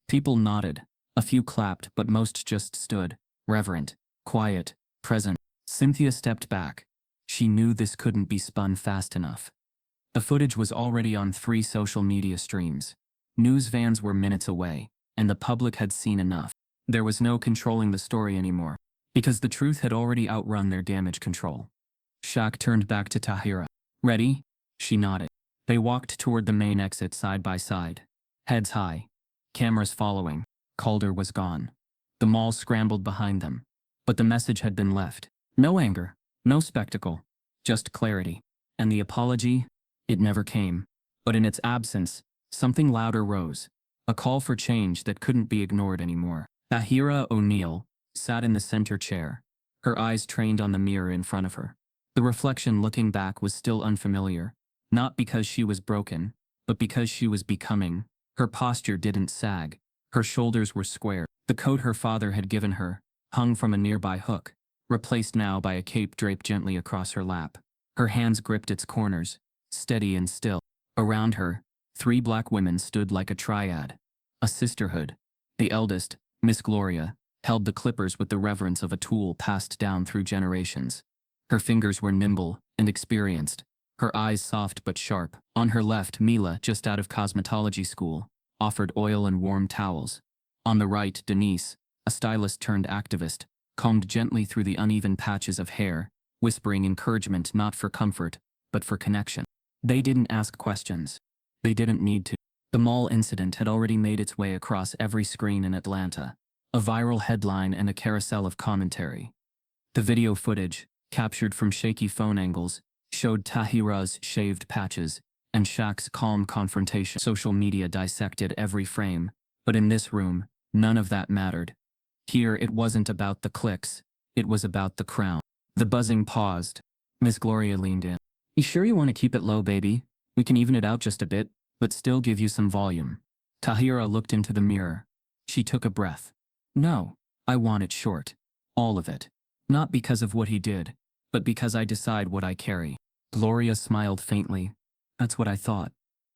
People nodded. A few clapped, but most just stood, reverent, quiet, present. Cynthia stepped back. She knew this couldn't be spun fast enough. The footage was already on 3 social media streams. News vans were minutes away, and the public had seen enough. There was no controlling the story anymore, because the truth had already outrun their damage control. Shaq turned back to Tahira. "Ready?" She nodded. They walked toward the main exit side by side, heads high, cameras following. Calder was gone. The mall scrambled behind them, but the message had been left. No anger, no spectacle, just clarity. And the apology? It never came. But in its absence, something louder rose, a call for change that couldn't be ignored anymore. Tahira O'Neal sat in the center chair, her eyes trained on the mirror in front of her. The reflection looking back was still unfamiliar, not because she was broken, but because she was becoming. Her posture didn't sag. Her shoulders were square. The coat her father had given her hung from a nearby hook, replaced now by a cape draped gently across her lap. Her hands gripped its corners, steady and still. Around her, 3 black women stood like a triad, a sisterhood. The eldest, Miss Gloria, held the clippers with the reverence of a tool passed down through generations. Her fingers were nimble and experienced, her eyes soft but sharp. On her left, Mila, just out of cosmetology school, offered oil and warm towels. On the right, Denise, a stylist turned activist, combed gently through the uneven patches of hair, whispering encouragement not for comfort, but for connection. They didn't ask questions. They didn't need to. The mall incident had already made its way across every screen in Atlanta, a viral headline and a carousel of commentary. The video footage, captured from shaky phone angles, showed Tahira's shaved patches and Shaq's calm confrontation. Social media dissected every frame, but in this room, none of that mattered. Here it wasn't about the clicks, it was about the crown. The buzzing paused. Miss Gloria leaned in. "You sure you want to keep it low, baby? We can even it out just a bit, but still give you some volume." Tahira looked into the mirror. She took a breath. No, I want it short. All of it. Not because of what he did, but because I decide what I carry. Gloria smiled faintly. That's what I thought.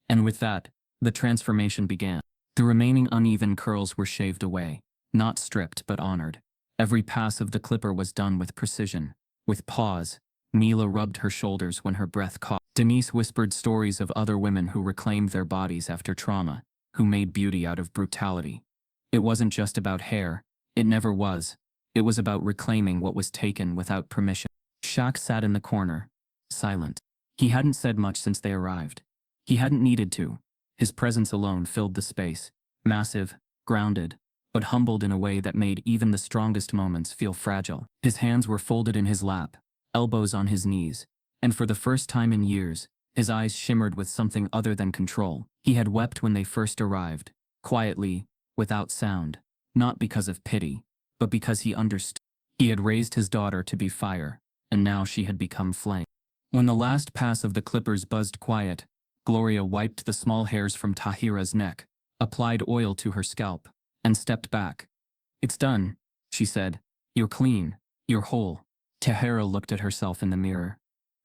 And with that, the transformation began. The remaining uneven curls were shaved away, not stripped but honored. Every pass of the clipper was done with precision. With pause, Mila rubbed her shoulders when her breath caught. Denise whispered stories of other women who reclaimed their bodies after trauma, who made beauty out of brutality. It wasn't just about hair. It never was. It was about reclaiming what was taken without permission. Shaq sat in the corner, silent. He hadn't said much since they arrived. He hadn't needed to. His presence alone filled the space, massive, grounded, but humbled in a way that made even the strongest moments feel fragile. His hands were folded in his lap, elbows on his knees, and for the first time in years, his eyes shimmered with something other than control. He had wept when they first arrived, quietly, without sound, not because of pity, but because he understood. He had raised his daughter to be fire, and now she had become flame. When the last pass of the clippers buzzed quiet, Gloria wiped the small hairs from Tahira's neck, applied oil to her scalp, and stepped back. It's done, she said. You're clean. You're whole. Tahira looked at herself in the mirror.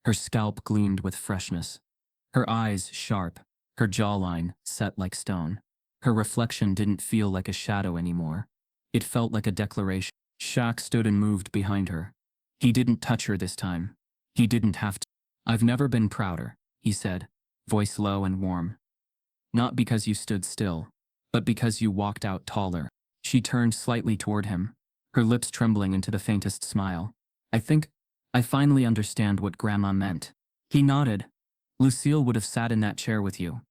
Her scalp gleamed with freshness. Her eyes sharp, her jawline set like stone. Her reflection didn't feel like a shadow anymore. It felt like a declaration. Shaq stood and moved behind her. He didn't touch her this time. He didn't have to. I've never been prouder, he said, voice low and warm. Not because you stood still, but because you walked out taller. She turned slightly toward him, her lips trembling into the faintest smile. I think I finally understand what Grandma meant. He nodded. Lucille would have sat in that chair with you,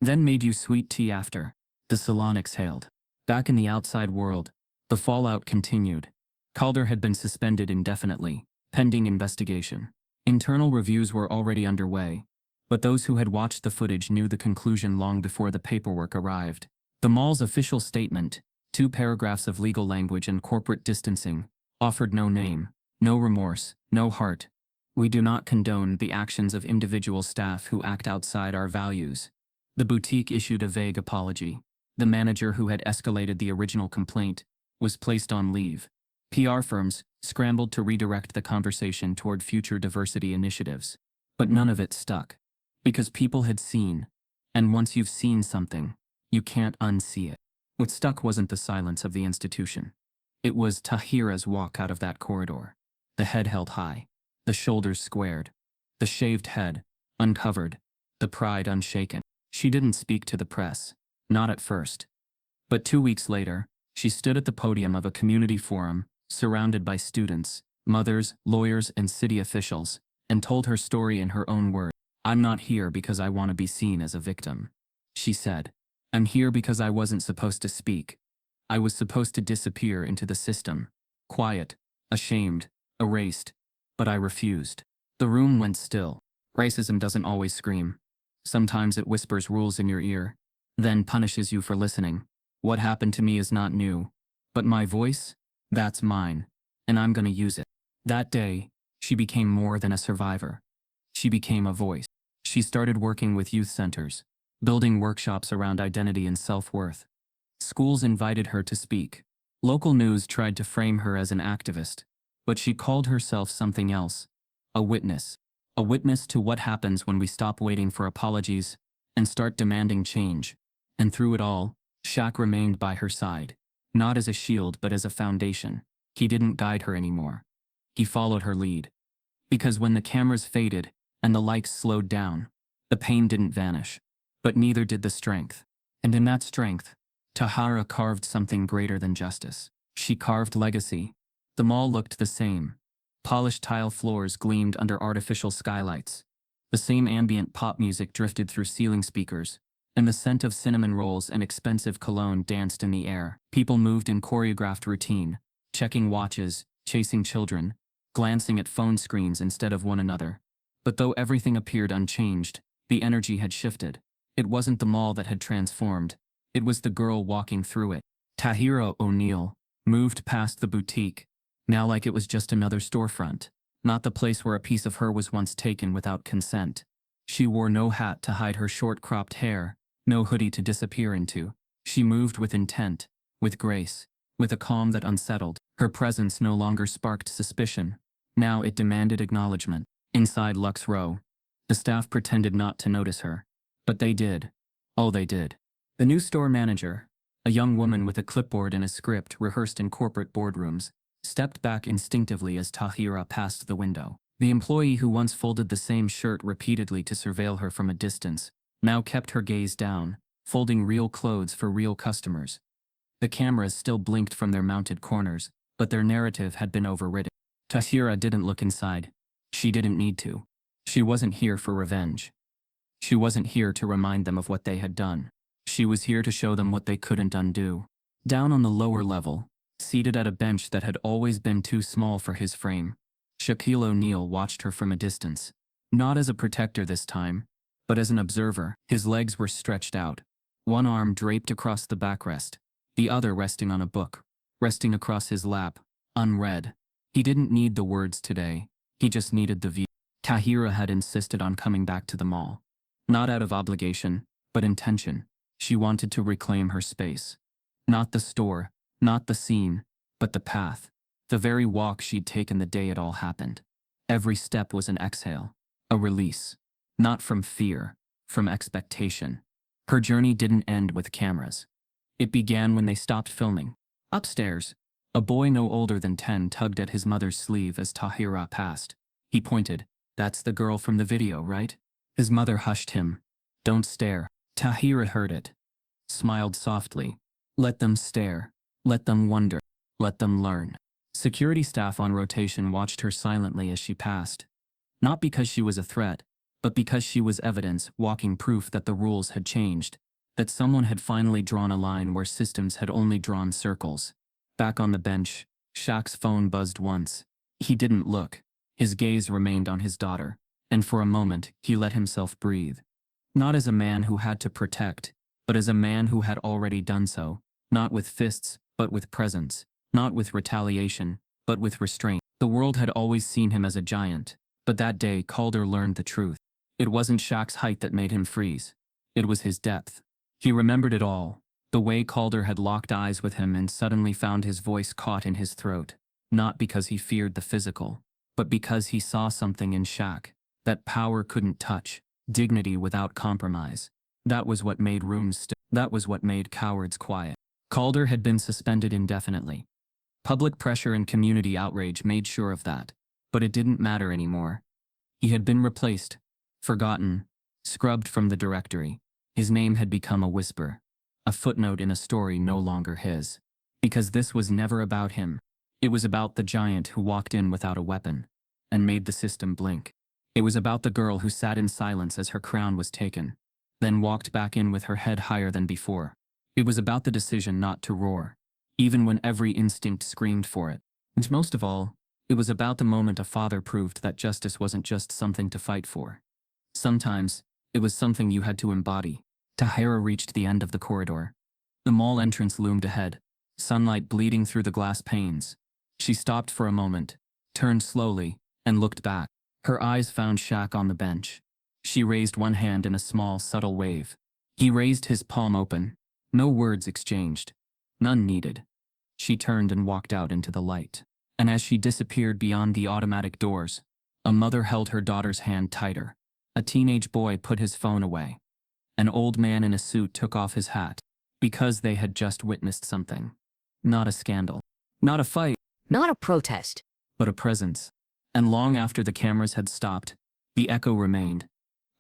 then made you sweet tea after. The salon exhaled. Back in the outside world, the fallout continued. Calder had been suspended indefinitely, pending investigation. Internal reviews were already underway, but those who had watched the footage knew the conclusion long before the paperwork arrived. The mall's official statement, 2 paragraphs of legal language and corporate distancing, offered no name, no remorse, no heart. We do not condone the actions of individual staff who act outside our values. The boutique issued a vague apology. The manager who had escalated the original complaint was placed on leave. PR firms scrambled to redirect the conversation toward future diversity initiatives. But none of it stuck. Because people had seen. And once you've seen something, you can't unsee it. What stuck wasn't the silence of the institution. It was Tahira's walk out of that corridor. The head held high. The shoulders squared. The shaved head, uncovered. The pride unshaken. She didn't speak to the press. Not at first. But 2 weeks later, she stood at the podium of a community forum, surrounded by students, mothers, lawyers, and city officials, and told her story in her own words. I'm not here because I want to be seen as a victim, she said. I'm here because I wasn't supposed to speak. I was supposed to disappear into the system. Quiet, ashamed, erased. But I refused. The room went still. Racism doesn't always scream. Sometimes it whispers rules in your ear, then punishes you for listening. What happened to me is not new. But my voice? That's mine. And I'm gonna use it. That day, she became more than a survivor. She became a voice. She started working with youth centers, building workshops around identity and self-worth. Schools invited her to speak. Local news tried to frame her as an activist, but she called herself something else. A witness. A witness to what happens when we stop waiting for apologies and start demanding change. And through it all, Shaq remained by her side. Not as a shield but as a foundation. He didn't guide her anymore. He followed her lead. Because when the cameras faded and the likes slowed down, the pain didn't vanish. But neither did the strength. And in that strength, Tahira carved something greater than justice. She carved legacy. The mall looked the same. Polished tile floors gleamed under artificial skylights. The same ambient pop music drifted through ceiling speakers, and the scent of cinnamon rolls and expensive cologne danced in the air. People moved in choreographed routine, checking watches, chasing children, glancing at phone screens instead of one another. But though everything appeared unchanged, the energy had shifted. It wasn't the mall that had transformed. It was the girl walking through it. Shaquille O'Neal moved past the boutique, now like it was just another storefront, not the place where a piece of her was once taken without consent. She wore no hat to hide her short cropped hair, no hoodie to disappear into. She moved with intent, with grace, with a calm that unsettled. Her presence no longer sparked suspicion. Now it demanded acknowledgement. Inside Lux Row, the staff pretended not to notice her. But they did. Oh, they did. The new store manager, a young woman with a clipboard and a script rehearsed in corporate boardrooms, stepped back instinctively as Tahira passed the window. The employee who once folded the same shirt repeatedly to surveil her from a distance, now kept her gaze down, folding real clothes for real customers. The cameras still blinked from their mounted corners, but their narrative had been overridden. Tahira didn't look inside. She didn't need to. She wasn't here for revenge. She wasn't here to remind them of what they had done. She was here to show them what they couldn't undo. Down on the lower level, seated at a bench that had always been too small for his frame, Shaquille O'Neal watched her from a distance. Not as a protector this time, but as an observer. His legs were stretched out, one arm draped across the backrest, the other resting on a book, resting across his lap, unread. He didn't need the words today, he just needed the view. Tahira had insisted on coming back to the mall. Not out of obligation, but intention. She wanted to reclaim her space. Not the store, not the scene, but the path. The very walk she'd taken the day it all happened. Every step was an exhale, a release. Not from fear, from expectation. Her journey didn't end with cameras. It began when they stopped filming. Upstairs, a boy no older than 10 tugged at his mother's sleeve as Tahira passed. He pointed. "That's the girl from the video, right?" His mother hushed him. "Don't stare." Tahira heard it. Smiled softly. Let them stare. Let them wonder. Let them learn. Security staff on rotation watched her silently as she passed. Not because she was a threat, but because she was evidence, walking proof that the rules had changed, that someone had finally drawn a line where systems had only drawn circles. Back on the bench, Shaq's phone buzzed once. He didn't look. His gaze remained on his daughter, and for a moment, he let himself breathe. Not as a man who had to protect, but as a man who had already done so, not with fists, but with presence, not with retaliation, but with restraint. The world had always seen him as a giant, but that day Calder learned the truth. It wasn't Shaq's height that made him freeze. It was his depth. He remembered it all, the way Calder had locked eyes with him and suddenly found his voice caught in his throat, not because he feared the physical, but because he saw something in Shaq that power couldn't touch, dignity without compromise. That was what made rooms still. That was what made cowards quiet. Calder had been suspended indefinitely. Public pressure and community outrage made sure of that, but it didn't matter anymore. He had been replaced, forgotten, scrubbed from the directory. His name had become a whisper, a footnote in a story no longer his. Because this was never about him. It was about the giant who walked in without a weapon and made the system blink. It was about the girl who sat in silence as her crown was taken, then walked back in with her head higher than before. It was about the decision not to roar, even when every instinct screamed for it. And most of all, it was about the moment a father proved that justice wasn't just something to fight for. Sometimes, it was something you had to embody. Tahira reached the end of the corridor. The mall entrance loomed ahead, sunlight bleeding through the glass panes. She stopped for a moment, turned slowly, and looked back. Her eyes found Shaq on the bench. She raised one hand in a small, subtle wave. He raised his palm open. No words exchanged. None needed. She turned and walked out into the light. And as she disappeared beyond the automatic doors, a mother held her daughter's hand tighter. A teenage boy put his phone away. An old man in a suit took off his hat. Because they had just witnessed something. Not a scandal. Not a fight. Not a protest. But a presence. And long after the cameras had stopped, the echo remained.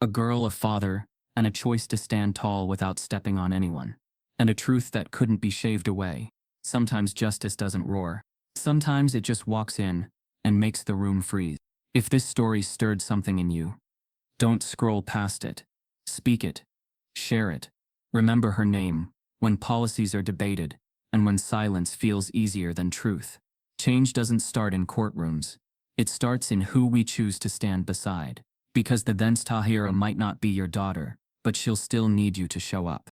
A girl, a father, and a choice to stand tall without stepping on anyone. And a truth that couldn't be shaved away. Sometimes justice doesn't roar. Sometimes it just walks in and makes the room freeze. If this story stirred something in you, don't scroll past it. Speak it. Share it. Remember her name when policies are debated and when silence feels easier than truth. Change doesn't start in courtrooms. It starts in who we choose to stand beside. Because the thence Tahira might not be your daughter, but she'll still need you to show up.